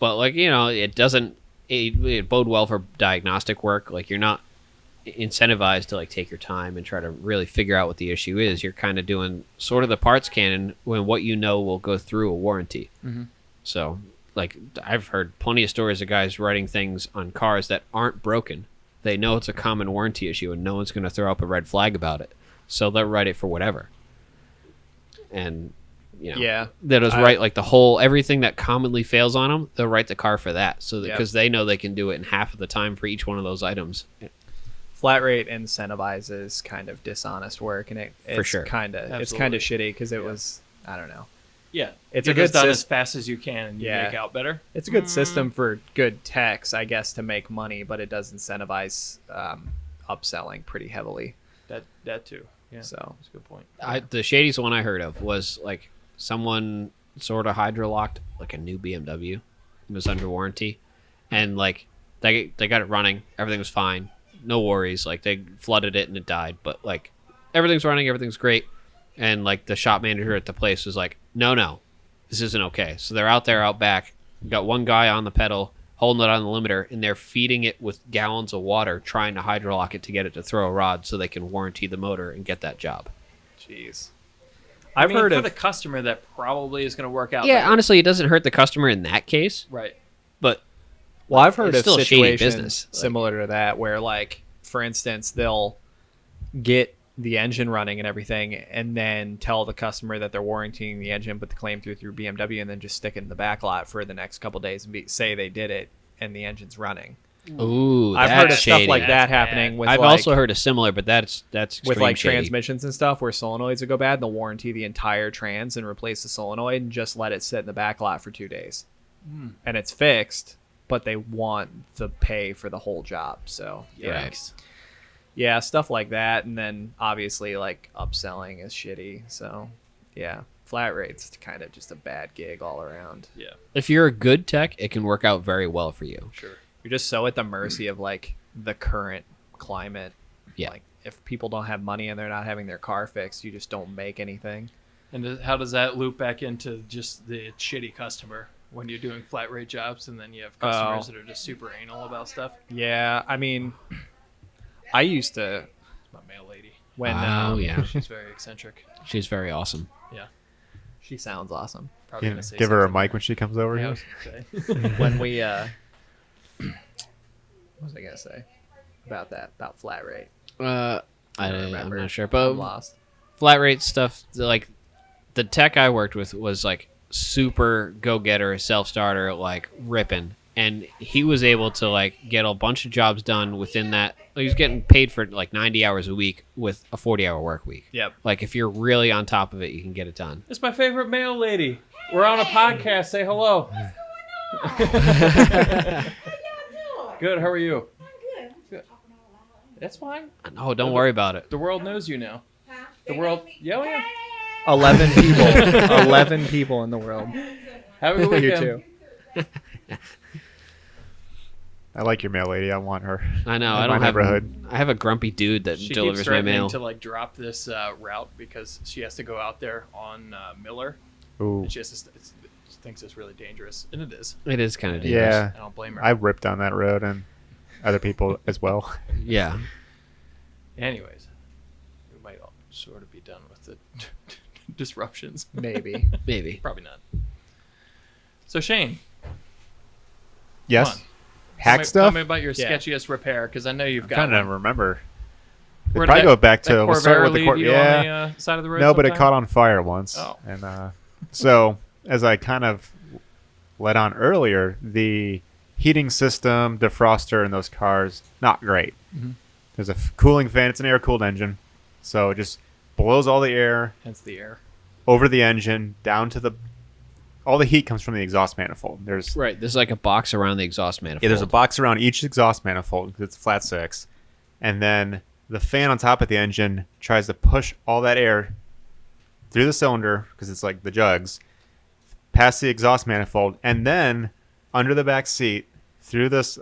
but like it doesn't it bode well for diagnostic work. Like you're not incentivized to like take your time and try to really figure out what the issue is. You're kind of doing sort of the parts canon when what will go through a warranty. Mhm. So like I've heard plenty of stories of guys writing things on cars that aren't broken. They know it's a common warranty issue and no one's going to throw up a red flag about it. So they'll write it for whatever. And Yeah. they'll just write like the whole everything that commonly fails on them. They'll write the car for that, so Yep. because they know they can do it in half of the time for each one of those items. Flat rate incentivizes kind of dishonest work, and it's sure. kind of Absolutely. shitty because it was, I don't know. Yeah, It's get a good this done as sys- fast as you can, and you Yeah. make out better. It's a good system for good techs, I guess, to make money, but it does incentivize upselling pretty heavily. That too. Yeah, So that's a good point. The shadiest one I heard of was like someone sort of hydrolocked like a new BMW. It was under warranty, and like they got it running. Everything was fine, no worries. Like they flooded it and it died, but like everything's running, everything's great. And like the shop manager at the place was like, no, this isn't okay. So they're out back. Got one guy on the pedal holding it on the limiter, and they're feeding it with gallons of water, trying to hydrolock it to get it to throw a rod so they can warranty the motor and get that job. Jeez. I I've mean, heard for of the customer, that probably is going to work out. Yeah, better. honestly, it doesn't hurt the customer in that case, Right. but Well, I've heard it's of still a shady situations business. similar to that where, like, for instance, they'll get the engine running and everything and then tell the customer that they're warrantying the engine, put the claim through BMW, and then just stick it in the back lot for the next couple days and say they did it and the engine's running. ooh, I've that's heard of shady. stuff like that That's happening bad. with I've like, also heard a similar, but that's with extreme like shady. transmissions and stuff where solenoids would go bad. They'll warranty the entire trans and replace the solenoid and just let it sit in the back lot for 2 days. And it's fixed, but they want the pay for the whole job. So yeah. Yikes. Yeah, stuff like that. And then obviously like upselling is shitty. So yeah, flat rate's kind of just a bad gig all around. Yeah. If you're a good tech, it can work out very well for you. Sure. You're just so at the mercy of like the current climate. Yeah. Like if people don't have money and they're not having their car fixed, you just don't make anything. And how does that loop back into just the shitty customer when you're doing flat rate jobs and then you have customers that are just super anal about stuff? Yeah, I mean, I used to It's my mail lady. when Oh, yeah. She's very eccentric. She's very awesome. Yeah. she sounds awesome. Probably You gonna say give her a something mic when she comes over there. Yeah, I here. was gonna say. When we what was I gonna say about that? About flat rate? I'm remember. not sure, I'm but lost. flat rate stuff, like the tech I worked with was like super go-getter, self-starter, like ripping, and he was able to like get a bunch of jobs done within that. He was getting paid for like 90 hours a week with a 40-hour work week. Yep. Like if you're really on top of it, you can get it done. It's my favorite mail lady. We're on a podcast. Say hello. Good. How are you? Good. That's fine. No, don't worry about it. The world knows you now. The world. Yeah, yeah. 11 people. 11 people in the world. Have a good You weekend. too. I like your mail lady. I want her. I know. In I my don't have. neighborhood. I have a grumpy dude that She keeps delivers my threatening mail. to like drop this route because she has to go out there on Miller. Ooh. And she has to. She thinks it's really dangerous, and it is. It is kind of dangerous. Yeah. I don't blame her. I ripped down that road and other people as well. Yeah. Anyways, we might all sort of be done with the disruptions. Maybe. Maybe. Probably not. So Shane, Yes. Come on. Hack tell stuff? me about your Yeah. sketchiest repair because I know you've I'm got. trying to one. remember. Where Probably did go back that to. We'll Corvair start with the leave you yeah. on the side of the road. No, but it sometime? caught on fire once. Oh. And so, as I kind of let on earlier, the heating system, defroster in those cars, not great. Mhm. There's a cooling fan. It's an air-cooled engine. So it just blows all the air Hence the air. over the engine, down to the... All the heat comes from the exhaust manifold. There's Right. There's like a box around the exhaust manifold. Yeah, there's a box around each exhaust manifold because it's flat six. And then the fan on top of the engine tries to push all that air through the cylinder because it's like the jugs, past the exhaust manifold, and then under the back seat through this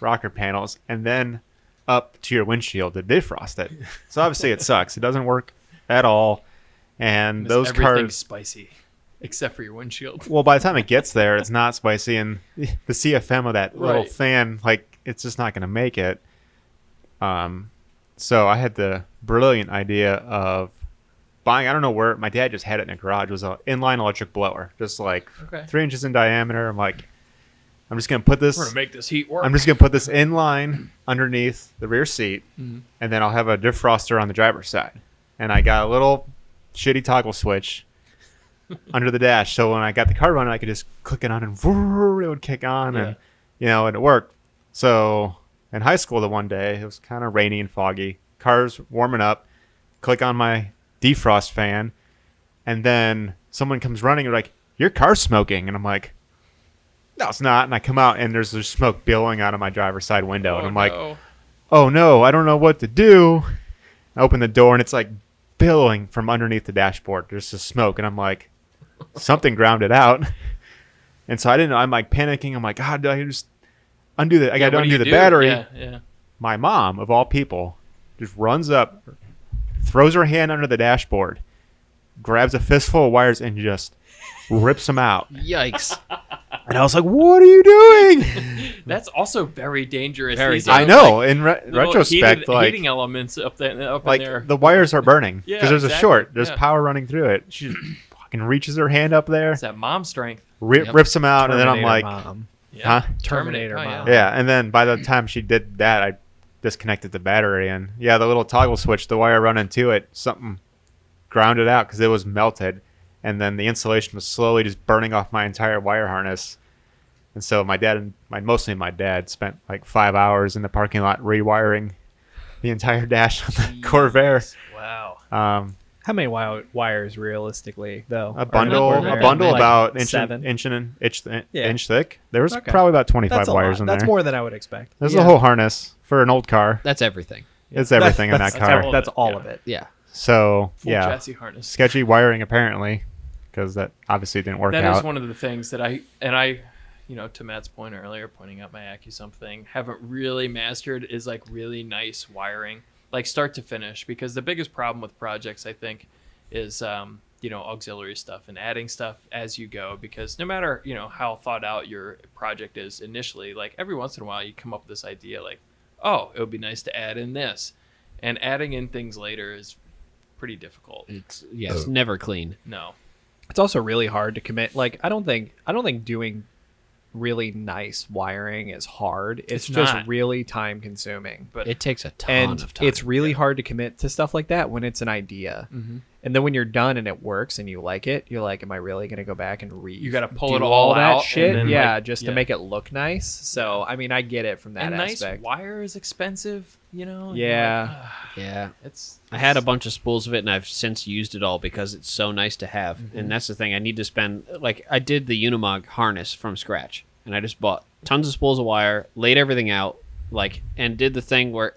rocker panels, and then up to your windshield to defrost it. So obviously it sucks. It doesn't work at all. And those everything's cars... spicy, except for your windshield. Well, by the time it gets there, it's not spicy, and the CFM of that little Right. fan, like, it's just not going to make it. So I had the brilliant idea of buying, I don't know where, my dad just had it in a garage, it was an inline electric blower, just like Okay. 3 inches in diameter. I'm like, I'm just going to put this, We're gonna make this heat work. I'm just going to put this in line underneath the rear seat, Mhm. and then I'll have a defroster on the driver's side. And I got a little shitty toggle switch under the dash, so when I got the car running, I could just click it on and it would kick on, and and it worked. So in high school, the one day it was kind of rainy and foggy, cars warming up, click on my defrost fan, and then someone comes running and like, your car's smoking, and I'm like, no, it's not. And I come out and there's smoke billowing out of my driver's side window, and I'm like, oh no, I don't know what to do. I open the door and it's like billowing from underneath the dashboard. There's just smoke, and I'm like, something grounded out. And so I didn't know. I'm like panicking. I'm like, God, do I just undo the? I got to undo the battery. Yeah. My mom, of all people, just runs up, throws her hand under the dashboard, grabs a fistful of wires, and just rips them out. Yikes. And I was like, what are you doing? That's also very dangerous. Very These are, I know. like, In little retrospect, heating elements up in like there. the wires are burning Yeah, because there's a exactly. short. There's Yeah. power running through it. She just fucking reaches her hand up there, It's that mom strength. Yep. rips them out, and then I'm Terminator like, Mom. Yeah. huh? Terminator Oh, Mom. Yeah. And then by the time she did that, I disconnected the battery, and yeah, the little toggle switch, the wire running to it, something grounded out because it was melted, and then the insulation was slowly just burning off my entire wire harness. And so mostly my dad spent like 5 hours in the parking lot rewiring the entire dash on the Corvair. Wow. How many wires realistically though? A bundle, Corvair? about Like inch seven. inch thick. There was Okay. probably about 25 That's a wires lot. in That's there. more than I would expect. There's Yeah. a whole harness for an old car. That's everything. It's everything in That's- that car. That's all Yeah. of it. Yeah. So Full yeah, chassis harness. sketchy wiring apparently, because that obviously didn't work That out. is one of the things that I, you know, to Matt's point earlier, pointing out my AccuSump thing, haven't really mastered is like really nice wiring, like start to finish. Because the biggest problem with projects, I think, is you know, auxiliary stuff and adding stuff as you go. Because no matter, you know, how thought out your project is initially, like every once in a while you come up with this idea like, oh, it would be nice to add in this, and adding in things later is pretty difficult. It's never clean. No. It's also really hard to commit. Like I don't think doing really nice wiring is hard. It's just not. really time consuming. But It takes a ton And of time. it's really hard to commit to stuff like that when it's an idea. Mhm. And then when you're done and it works and you like it, you're like, am I really going to go back and You gotta pull do it all that out and shit? then, Yeah, like, just yeah. to make it look nice. So, I mean, I get it from that and nice aspect. wire is expensive, you know. and Yeah. you're like, yeah. it's. I had a bunch of spools of it, and I've since used it all because it's so nice to have. Mm-hmm. And that's the thing. I need to spend like I did the Unimog harness from scratch, and I just bought tons of spools of wire, laid everything out, like, and did the thing where,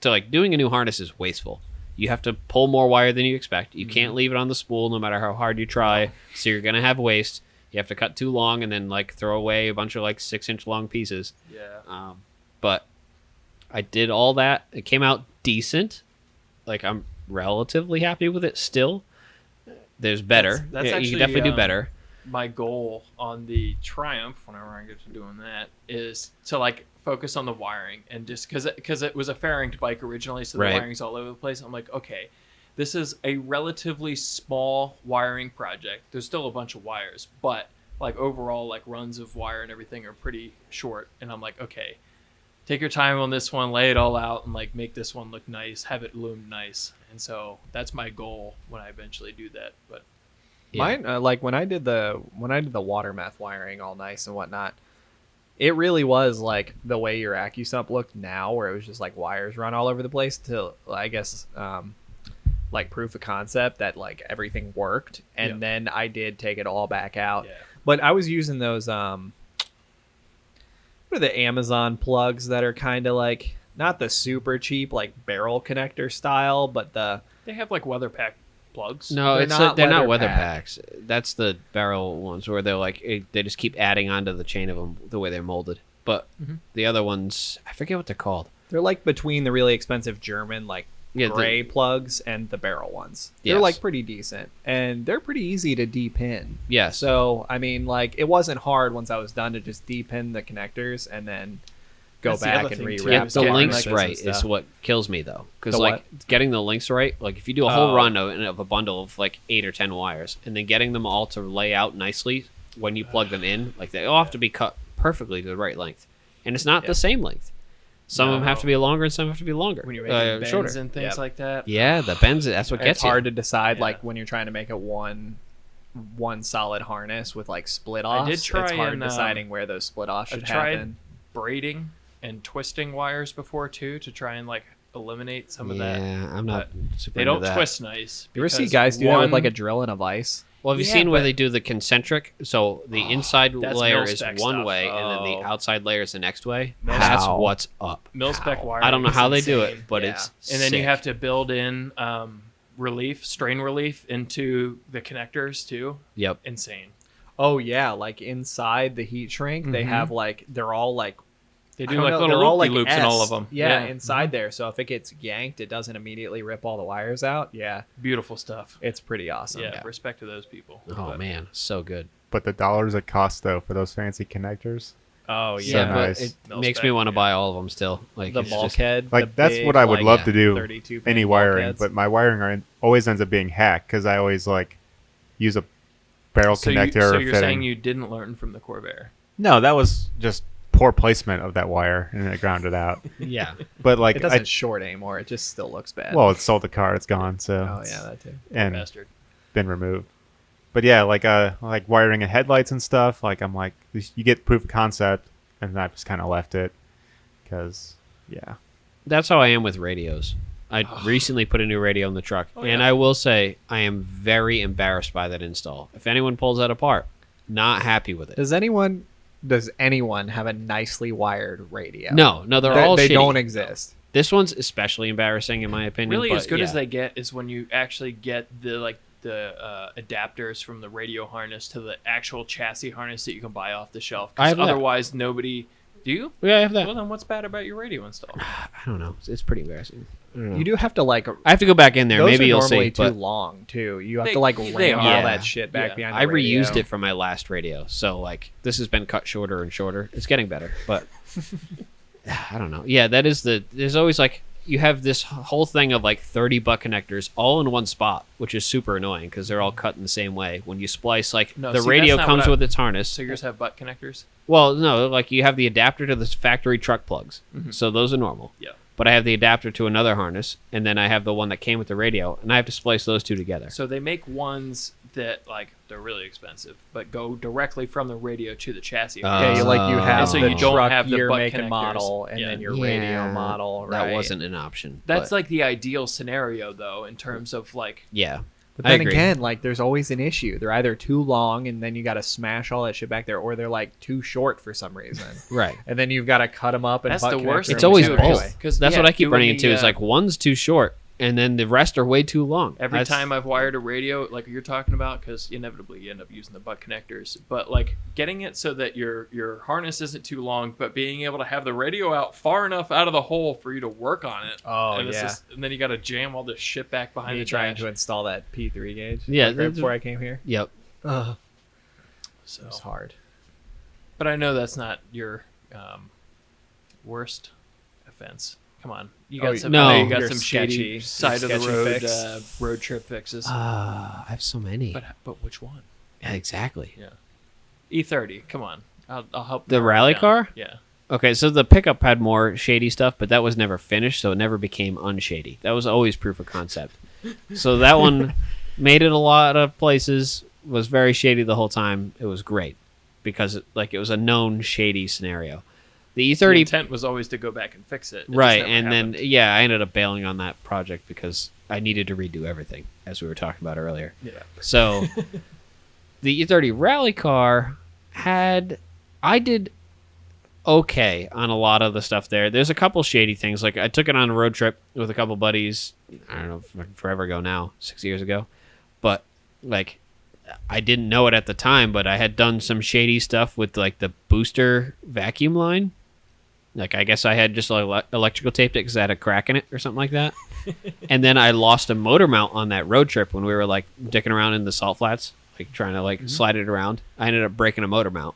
to like doing a new harness is wasteful. You have to pull more wire than you expect. You can't leave it on the spool no matter how hard you try. So you're gonna have waste. You have to cut too long and then like throw away a bunch of like 6-inch long pieces. Yeah. But I did all that. It came out decent. Like I'm relatively happy with it still. There's better. That's Yeah, you actually, can definitely do better. My goal on the Triumph, whenever I get to doing that, is to like focus on the wiring and just because it was a fairing bike originally, so the Right. wiring's all over the place. I'm like, okay, this is a relatively small wiring project. There's still a bunch of wires, but like overall, like runs of wire and everything are pretty short. And I'm like, okay, take your time on this one, lay it all out, and like make this one look nice, have it loom nice. And so that's my goal when I eventually do that. But Yeah. Mine, like when I did the water meth wiring all nice and whatnot, it really was like the way your AccuSump looked now, where it was just like wires run all over the place to, I guess, like proof of concept that like everything worked. And Yeah. then I did take it all back out. yeah, But I was using those, what are the Amazon plugs that are kind of like, not the super cheap, like barrel connector style, but they have like weather pack plugs. No, They're it's not they're not weather weather packs. packs. That's the barrel ones where they're like they just keep adding onto the chain of them the way they're molded. But Mhm. the other ones, I forget what they're called. they're like between the really expensive German, like Yeah, gray plugs and the barrel ones. They're Yes. like pretty decent and they're pretty easy to depin. Yes. So, I mean, like it wasn't hard once I was done to just depin the connectors and then go That's the back other and thing, too, rewrap Yeah, is the getting, links like, right and is stuff. what kills me though, because The like getting the links right, like if you do a whole Oh. run of a bundle of like 8 or 10 wires, and then getting them all to lay out nicely when you plug them in, like they all have to be cut perfectly to the right length, and it's not Yeah. the same length. Some of them have No. to be longer, and some have to be longer. When you're making bends shorter. and things Yep. like that. Yeah, the bends. That's what It's gets hard you. to decide Yeah. like when you're trying to make it one solid harness with like split I offs. did try it's hard and, deciding where those split offs I've should tried happen. braiding and twisting wires before too to try and like eliminate some of that. Yeah, I'm not super They into don't that. twist nice. You ever see because guys do that with like a one- drill and a vise? Well, have you Yeah, seen where but- they do the concentric? So the inside that's layer is mil-spec one stuff. way, and then Oh. the outside layer is the next way. Mil- That's How? what's up. mil-spec wire. I don't know is how they do insane. it, but Yeah. it's And then you sick. have to build in strain relief into the connectors too. Yep. Insane. Oh yeah, like inside the heat shrink, they Mhm. have like they're all like They I do don't like know, little they're all loopy like loops in all of them. Yeah, inside there. So if it gets yanked, it doesn't immediately rip all the wires out. Yeah, Beautiful stuff. it's pretty awesome. Yeah, respect to those people. Oh But man, so good. But the dollars it costs though for those fancy connectors. Oh So yeah, nice. It Mil makes spec, me want to yeah. buy all of them still. Like the it's just- bulkhead. Like the that's big, what I would like, love yeah, to do. 32 pin Any wiring, bulkheads. but my wiring always ends up being hacked because I always like use a barrel So, connector. so or you're fitting. saying you didn't learn from the Corvair? No, that was just poor placement of that wire and it grounded out. yeah. But like it doesn't short anymore. It just still looks bad. well, it sold the car, it's gone, so oh it's yeah, that too. and Bastard. been removed. But yeah, like wiring and headlights and stuff. Like I'm like you get proof of concept, and I just kind of left it because yeah. That's how I am with radios. I recently put a new radio in the truck, Oh, and yeah. I will say I am very embarrassed by that install. If anyone pulls that apart, not happy with it. Does anyone have a nicely wired radio? No, they're all they shitty. don't exist. This one's especially embarrassing in my opinion. Really, but as good yeah. as they get is when you actually get the adapters from the radio harness to the actual chassis harness that you can buy off the shelf. I have Because that. otherwise, nobody. Do you? Yeah, I have that. Well, then what's bad about your radio install? I don't know. It's pretty embarrassing. I don't know. You do have to like. I have to go back in there. Those Maybe are you'll normally see. too But long too. You have They- to like they ram are. all that shit back Yeah. behind. I the radio. reused it from my last radio, so like this has been cut shorter and shorter. It's getting better, but I don't know. Yeah, that is there's always like you have this whole thing of like 30 butt connectors all in one spot, which is super annoying because they're all cut in the same way. When you splice, like No, the see, radio that's not comes what I- with its harness. So yours have butt connectors? Well, no, like you have the adapter to the factory truck plugs, Mhm. so those are normal. Yeah. But I have the adapter to another harness, and then I have the one that came with the radio, and I have to splice those two together. So they make ones that like they're really expensive, but go directly from the radio to the chassis. Yeah, you have And so the you don't truck have the year, butt make, and connectors. model, and Yeah. then your radio model. Right? That wasn't an option. That's but, like the ideal scenario, though, in terms of like. yeah. But I then agree. again, like there's always an issue. They're either too long, and then you got to smash all that shit back there, or they're like too short for some reason, Right. and then you've got to cut them up and. That's butt the worst connect It's them always too, too, both. anyway. Because That's what I keep running into. The, Is like one's too short, and then the rest are way too long. every That's- time I've wired a radio, like you're talking about, because inevitably you end up using the butt connectors. But like getting it so that your harness isn't too long, but being able to have the radio out far enough out of the hole for you to work on it. Oh, and it's yeah. and then you got to jam all this shit back behind Me the trying dash. to install that P3 gauge. Yeah, like, right that's- before I came here. Yep. So, It was hard. but I know that's not your worst offense. Come on, you got Oh, some. no. I know you got Your some sketchy- shady side of the sketchy road fix. road trip fixes. I have so many. But which one? Yeah, exactly. Yeah, E30. Come on, I'll help. The narrow it rally down. car? Yeah. Okay, so the pickup had more shady stuff, but that was never finished, so it never became unshady. That was always proof of concept. So that one made it a lot of places, was very shady the whole time. It was great because it was a known shady scenario. The The E30 intent was always to go back and fix it. It just right, never and happened. then yeah, I ended up bailing on that project because I needed to redo everything, as we were talking about earlier. Yeah. So the E30 rally car I did okay on a lot of the stuff there. There's a couple shady things. Like I took it on a road trip with a couple buddies. I don't know, forever ago now, 6 years ago. But like I didn't know it at the time, but I had done some shady stuff with like the booster vacuum line. Like I guess I had just like electrical taped it because I had a crack in it or something like that. And then I lost a motor mount on that road trip when we were like dicking around in the salt flats, like trying to like slide it around. I ended up breaking a motor mount.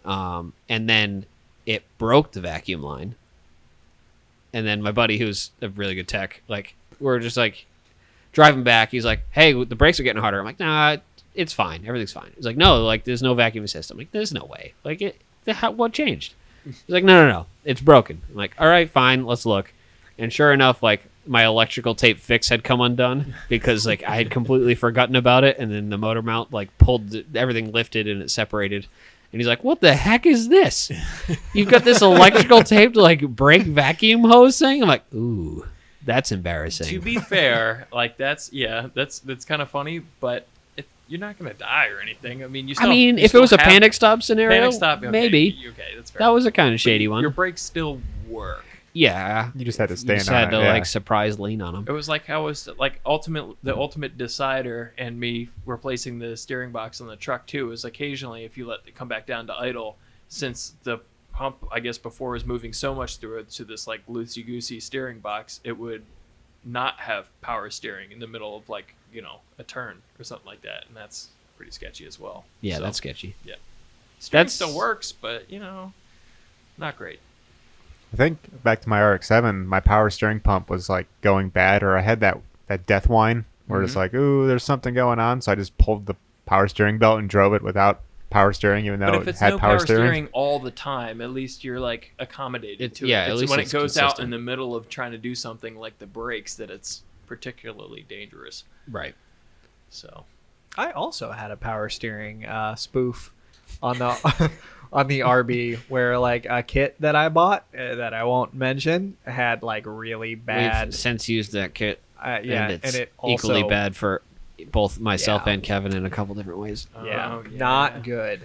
And then it broke the vacuum line. And then my buddy, who's a really good tech, like we're just like driving back. He's like, "Hey, the brakes are getting harder." I'm like, "Nah, it's fine. Everything's fine." He's like, "No, like there's no vacuum assist." I'm like, "There's no way. Like what changed?" He's like, no, it's broken. I'm like, "All right, fine, let's look." And sure enough, like my electrical tape fix had come undone because like I had completely forgotten about it, and then the motor mount like pulled everything lifted and it separated. And he's like, "What the heck is this? You've got this electrical tape to like break vacuum hose thing?" I'm like, "Ooh, that's embarrassing." To be fair, like that's kind of funny, but you're not gonna die or anything. I mean, you. Still, you if it still was a have- panic stop scenario, panic stop, okay, maybe. Okay, that's fair. That was a kind of But shady one. Your brakes still work. Yeah. You just had to You stand just on had it. to yeah. like surprise lean on them. It was like how was like the ultimate decider and me replacing the steering box on the truck too is occasionally if you let it come back down to idle, since the pump, I guess, before was moving so much through it to this like loosey-goosey steering box, it would not have power steering in the middle of like, a turn or something like that. And that's pretty sketchy as well. Yeah, So, that's sketchy. Yeah. Steering That's still works, but, not great. I think back to my RX-7, my power steering pump was like going bad, or I had that death whine where it's like, ooh, there's something going on. So I just pulled the power steering belt and drove it without power steering, even though But if it it's had no power steering. all the time, at least you're like accommodated to yeah, it. at It's least when it's it goes out consistent. in the middle of trying to do something like the brakes that it's particularly dangerous. Right. So I also had a power steering spoof on the on the RB where like a kit that I bought that I won't mention had like really bad. We've since used that kit. Yeah, and it's it also, equally bad for both myself Yeah. and Kevin in a couple different ways. Yeah, Oh, yeah. not good.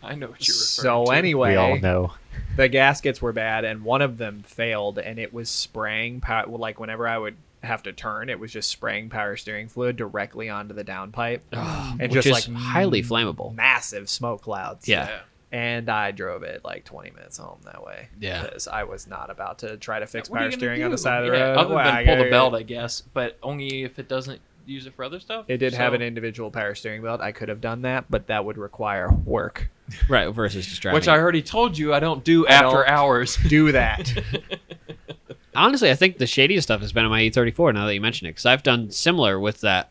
I know what you're referring So to. anyway, We all know. the gaskets were bad, and one of them failed, and it was spraying power. Like whenever I would have to turn, it was just spraying power steering fluid directly onto the downpipe, and Which just is like highly flammable. massive smoke clouds. Yeah. And I drove it like 20 minutes home that way. Yeah. Because I was not about to try to fix What are you power gonna steering on do? the side of the Yeah, road. other Well, than I pull the gotta- belt, I guess, but only if it doesn't use it for other stuff. It did have So- an individual power steering belt. I could have done that, but that would require work. Right, versus just driving. which I already told you I don't do I after don't hours. Do that. Honestly, I think the shadiest stuff has been on my E34 now that you mention it, because I've done similar with that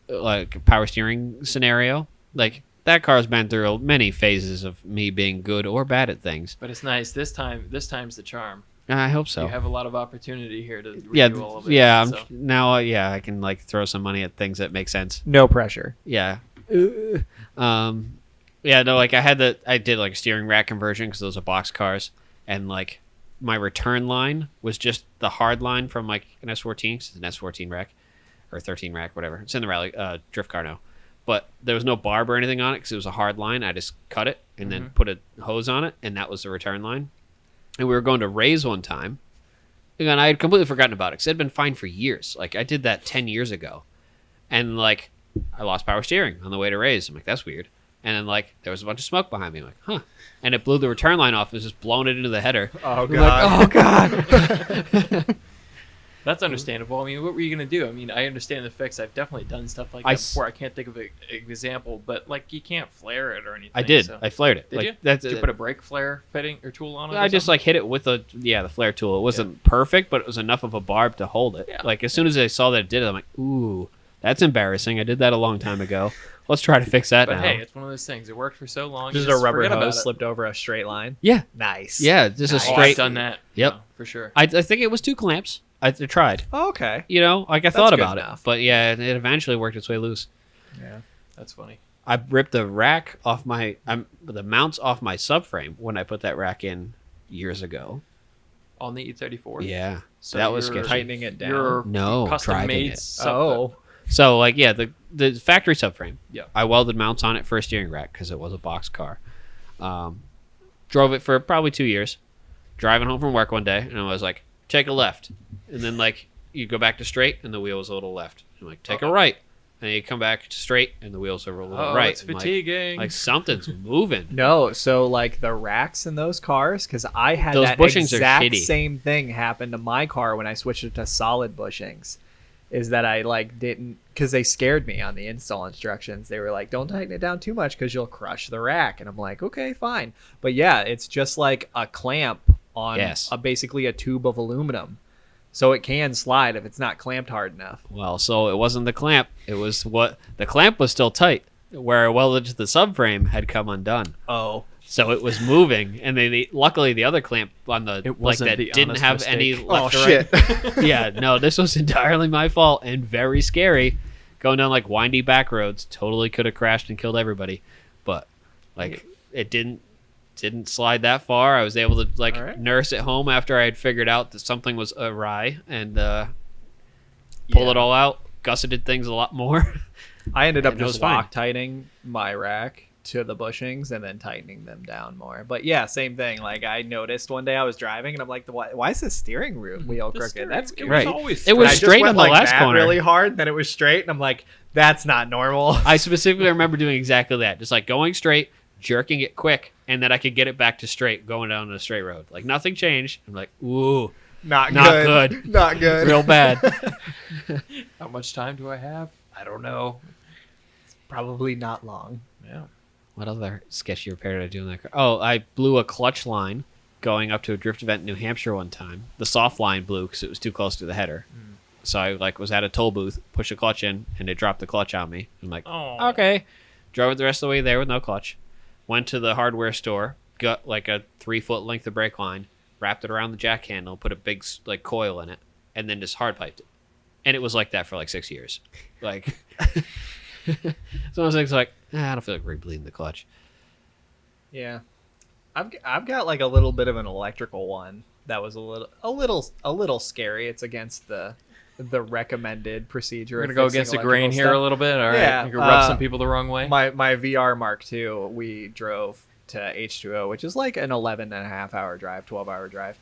like power steering scenario. Like that car's been through many phases of me being good or bad at things. But it's nice this time. This time's the charm. I hope so. You have a lot of opportunity here to yeah, redo all of it. yeah. so. Now, I can like throw some money at things that make sense. No pressure. Yeah. Yeah. No, like I did like a steering rack conversion because those are box cars, and like my return line was just the hard line from like an S14, 'cause it's an S14 rack or 13 rack, whatever. It's in the rally drift car now, but there was no barb or anything on it because it was a hard line. I just cut it and then put a hose on it, and that was the return line. And we were going to raise one time, and I had completely forgotten about it because it had been fine for years. Like I did that 10 years ago, and like I lost power steering on the way to raise. I'm like, that's weird. And then like there was a bunch of smoke behind me. I'm like, huh? And it blew the return line off. It was just blown it into the header. Oh, I'm like, oh god. That's understandable. I mean, what were you gonna do? I mean, I understand the fix. I've definitely done stuff like I that s- before. I can't think of an example, but like you can't flare it or anything. I did. So. I flared it. Did like, you? That's Did you put a brake flare fitting or tool on it? I or just something? like hit it with the flare tool. It wasn't perfect, but it was enough of a barb to hold it. Yeah. Like as soon as I saw that it did it, I'm like, ooh, that's embarrassing. I did that a long time ago. Let's try to fix that But now. hey, it's one of those things. It worked for so long. Just you a rubber forget about hose it. slipped over a straight line. Yeah. Nice. Yeah, just a Oh, straight. I've done that. Yep. Yeah, for sure. I think it was 2 clamps. I tried. Oh, okay. You know, like I That's thought good about enough. it, but yeah, it eventually worked its way loose. Yeah. That's funny. I ripped the rack off the mounts off my subframe when I put that rack in years ago. On the E34. Yeah, So that was you're sketchy. Tightening it down. Your No, custom driving made it. Oh. So like yeah, the factory subframe. Yeah. I welded mounts on it for a steering rack because it was a box car. Drove it for probably 2 years. Driving home from work one day, and I was like, take a left, and then like you go back to straight, and the wheel was a little left. I'm like, take a right, and you come back to straight, and the wheels are a little Oh, right. it's I'm like- fatiguing. Like something's moving. No, so like the racks in those cars, because I had Those that bushings are exact shitty. same thing happen to my car when I switched it to solid bushings. Is that I like didn't, because they scared me on the install instructions. They were like, don't tighten it down too much because you'll crush the rack. And I'm like, okay, fine. But yeah, it's just like a clamp on Yes. basically a tube of aluminum. So it can slide if it's not clamped hard enough. Well, so it wasn't the clamp. It was the clamp was still tight. Where I welded to the subframe had come undone. Oh. So it was moving, and luckily the other clamp on the like wasn't that the didn't honest have mistake. any Oh, left or shit. right. Yeah, no, this was entirely my fault and very scary. Going down like windy back roads, totally could have crashed and killed everybody, but like it didn't slide that far. I was able to like All right. nurse it home after I had figured out that something was awry and pull it all out. Gusseted things a lot more. I ended up And it was just fine. Loctiting my rack to the bushings and then tightening them down more. But yeah, same thing. Like I noticed one day I was driving and I'm like, why is the steering wheel The crooked? steering- That's it good. was Right. always It was I just straight went on the like last that corner. really hard, then it was straight, and I'm like, that's not normal. I specifically remember doing exactly that. Just like going straight, jerking it quick, and then I could get it back to straight, going down a straight road. Like nothing changed. I'm like, ooh, Not good. good. Not good. real bad. How much time do I have? I don't know. Probably not long. Yeah. What other sketchy repair did I do in that car? Oh, I blew a clutch line going up to a drift event in New Hampshire one time. The soft line blew because it was too close to the header. So I was at a toll booth, pushed the clutch in, and it dropped the clutch on me. I'm like, Oh. okay. Drove it the rest of the way there with no clutch. Went to the hardware store, got like a 3-foot length of brake line, wrapped it around the jack handle, put a big like coil in it, and then just hard piped it. And it was like that for like 6 years. Like, so I was like, I don't feel like rebleeding the clutch. Yeah, I've got like a little bit of an electrical one that was a little scary. It's against the recommended procedure. We're of gonna go fixing against the electrical grain here stuff. a little bit. All right, Yeah, you can rub some people the wrong way. My VR Mark II, we drove to H2O, which is like an 11.5-hour drive, 12-hour drive,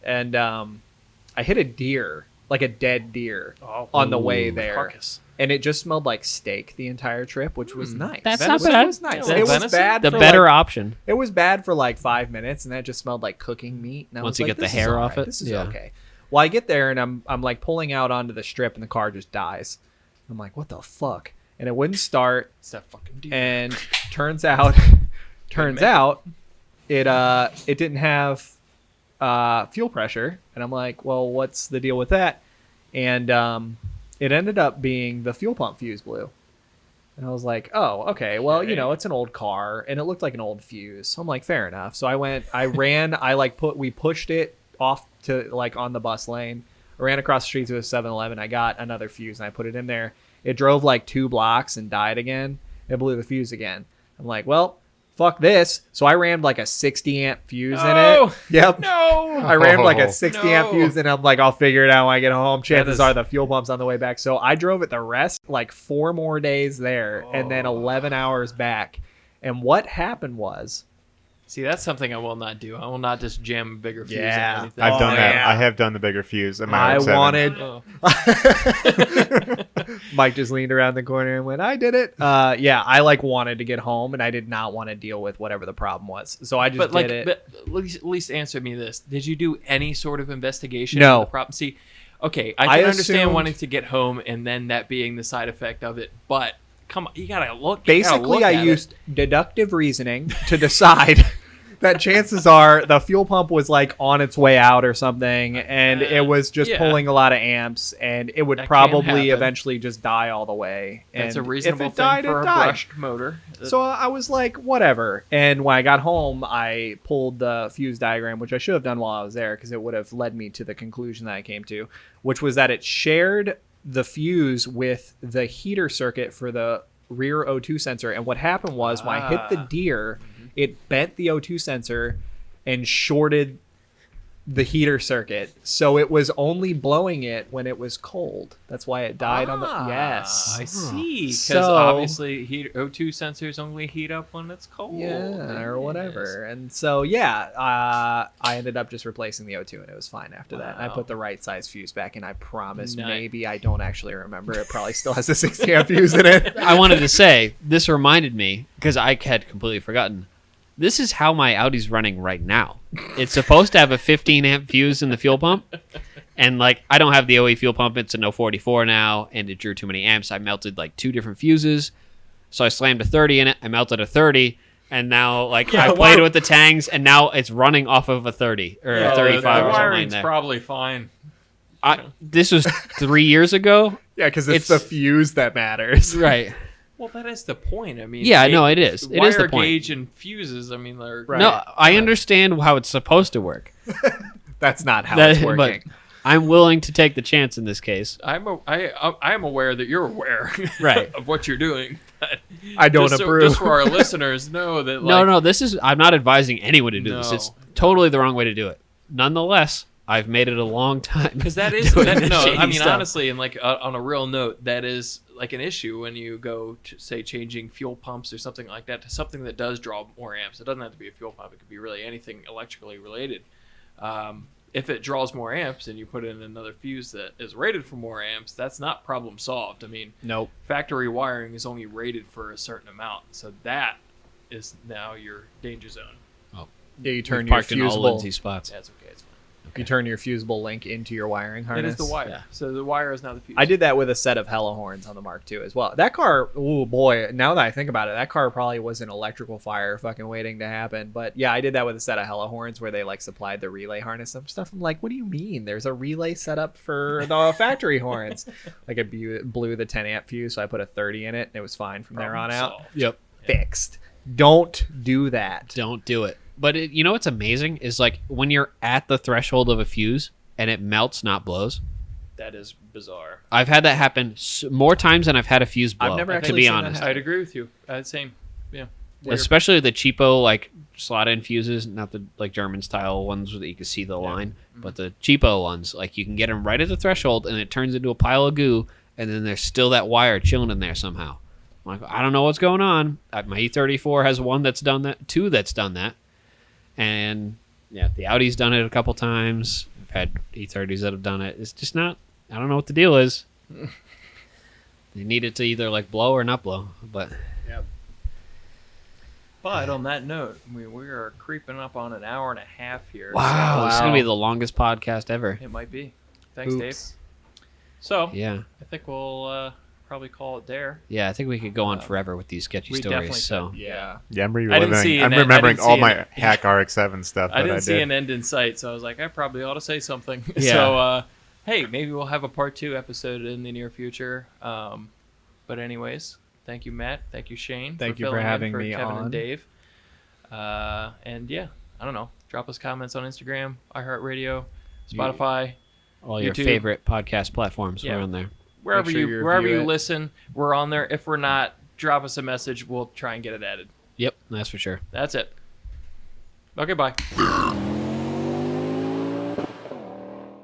and I hit a deer, like a dead deer, on the way there. Carcass. And it just smelled like steak the entire trip, which was nice. That's not It bad. was nice. Yeah, It was venison? bad. The for better like, option. it was bad for like 5 minutes, and that just smelled like cooking meat. And I Once was you like, get the this is hair all off right. it? This is Yeah. okay. Well, I get there and I'm like pulling out onto the strip, and the car just dies. I'm like, what the fuck? And it wouldn't start. It's that fucking deer. And turns out it didn't have fuel pressure. And I'm like, well, what's the deal with that? And it ended up being the fuel pump fuse blew. And I was like, oh, okay. Well, you know, it's an old car, and it looked like an old fuse. So I'm like, fair enough. So we pushed it off to like on the bus lane. I ran across the street to a 7-Eleven. I got another fuse, and I put it in there. It drove like 2 blocks and died again. It blew the fuse again. I'm like, well, fuck this. So I rammed like a 60 amp fuse in it. Yep. No. I rammed like a 60 amp No. fuse, and I'm like, I'll figure it out when I get home. Chances is- are the fuel pump's on the way back. So I drove it the rest, like 4 more days there, and then 11 hours back. And what happened was, See, that's something I will not do. I will not just jam a bigger fuse Yeah. in anything. I've done Oh, that. yeah. I have done the bigger fuse in my I R7. wanted. Oh. Mike just leaned around the corner and went, I did it. Yeah, I like wanted to get home, and I did not want to deal with whatever the problem was. So I just But like, did it. but at least answer me this: did you do any sort of investigation? No. Into the problem? See, okay, I I can understand assumed- wanting to get home and then that being the side effect of it, but come on, you gotta look. Basically, I used deductive reasoning to decide that chances are the fuel pump was like on its way out or something, and it was just yeah. pulling a lot of amps, and it would That can probably happen. eventually just die all the way. That's a And reasonable if it thing died, for it a died. brushed motor. So I was like, whatever. And when I got home, I pulled the fuse diagram, which I should have done while I was there, because it would have led me to the conclusion that I came to, which was that it shared the fuse with the heater circuit for the rear O2 sensor. And what happened was when I hit the deer, it bent the O2 sensor and shorted the heater circuit. So it was only blowing it when it was cold. That's why it died on the... Yes. I see. Because So- obviously, O2 sensors only heat up when it's cold. Yeah, or whatever. And so, yeah, I ended up just replacing the O2, and it was fine after that. And I Wow. put the right size fuse back, and I promise Nice. maybe I don't actually remember. It probably still has a 60 amp fuse in it. I wanted to say, this reminded me, because I had completely forgotten, this is how my Audi's running right now. It's supposed to have a 15 amp fuse in the fuel pump. And like, I don't have the OE fuel pump. It's a 044 now, and it drew too many amps. I melted like 2 different fuses. So I slammed a 30 in it. I melted a 30. And now like Yeah, I played why- it with the tangs, and now it's running off of a 30 or a 35 the or something like wiring's that. probably fine. This was 3 years ago. Yeah, because it's It's- the fuse that matters. Right. Well, that is the point. I mean, Yeah, no, it is. It is the wire point. gauge and fuses. I mean, they're Right. No, I understand how it's supposed to work. That's not how That- it's but working. I'm willing to take the chance in this case. I'm aware that you're aware, Right. of what you're doing. But I don't just approve. just for our listeners, know that No, this is. I'm not advising anyone to do this. No. It's totally the wrong way to do it. Nonetheless, I've made it a long time. because that is doing that, this no. shady I mean, stuff. honestly, and like on a real note, that is like an issue when you go to say changing fuel pumps or something like that to something that does draw more amps. It doesn't have to be a fuel pump. It could be really anything electrically related. If it draws more amps and you put in another fuse that is rated for more amps, that's not problem solved. I mean, Nope. factory wiring is only rated for a certain amount, so that is now your danger zone. Yeah, you turn We've your parked in all fusible. Lindsay spots. That's okay. It's fine. You turn your fusible link into your wiring It harness. is the wire. Yeah. So the wire is now the fuse. I did that with a set of Hella horns on the Mark II as well. That car, oh boy, now that I think about it, that car probably was an electrical fire fucking waiting to happen. But yeah, I did that with a set of Hella horns where they like supplied the relay harness and stuff. I'm like, what do you mean? There's a relay set up for the factory horns. Like it blew the 10 amp fuse, so I put a 30 in it, and it was fine from there on out. Solved. Yep. Fixed. Don't do that. Don't do it. But you know what's amazing is like when you're at the threshold of a fuse and it melts, not blows. That is bizarre. I've had that happen more times than I've had a fuse blow. I've never to actually be seen that honest, happen. I'd agree with you. Same. Yeah. Weird. especially the cheapo like slot-in fuses, not the like German style ones where you can see the line, but the cheapo ones. Like you can get them right at the threshold and it turns into a pile of goo, and then there's still that wire chilling in there somehow. I'm like, I don't know what's going on. My E34 has one that's done that, two that's done that. And yeah, the Audi's done it a couple times. I've had E30s that have done it. It's just not. I don't know what the deal is. They need it to either like blow or not blow. But But on that note, we are creeping up on an hour and a half here. wow, this is Wow. gonna be the longest podcast ever. So it might be. Thanks, Oops. Dave. So Yeah, I think we'll probably call it there. yeah. I think we could go on forever with these sketchy we definitely stories. So Yeah. Yeah, I'm didn't see reliving. I'm an- I remembering didn't all see my an- hack RX-7 stuff I that didn't see did. an end in sight, so I was like, I probably ought to say something. Yeah. So, hey, maybe we'll have a part 2 episode in the near future. But anyways, thank you, Matt. Thank you, Shane. Thank you for filling in having for me Kevin on. and Dave. And yeah, I don't know. Drop us comments on Instagram, iHeartRadio, Spotify, all your YouTube. favorite podcast platforms, Yeah. we're on there. wherever sure you you wherever review you it. listen. We're on there. If we're not, drop us a message. We'll try and get it added. Yep, that's for sure. That's it. Okay, bye.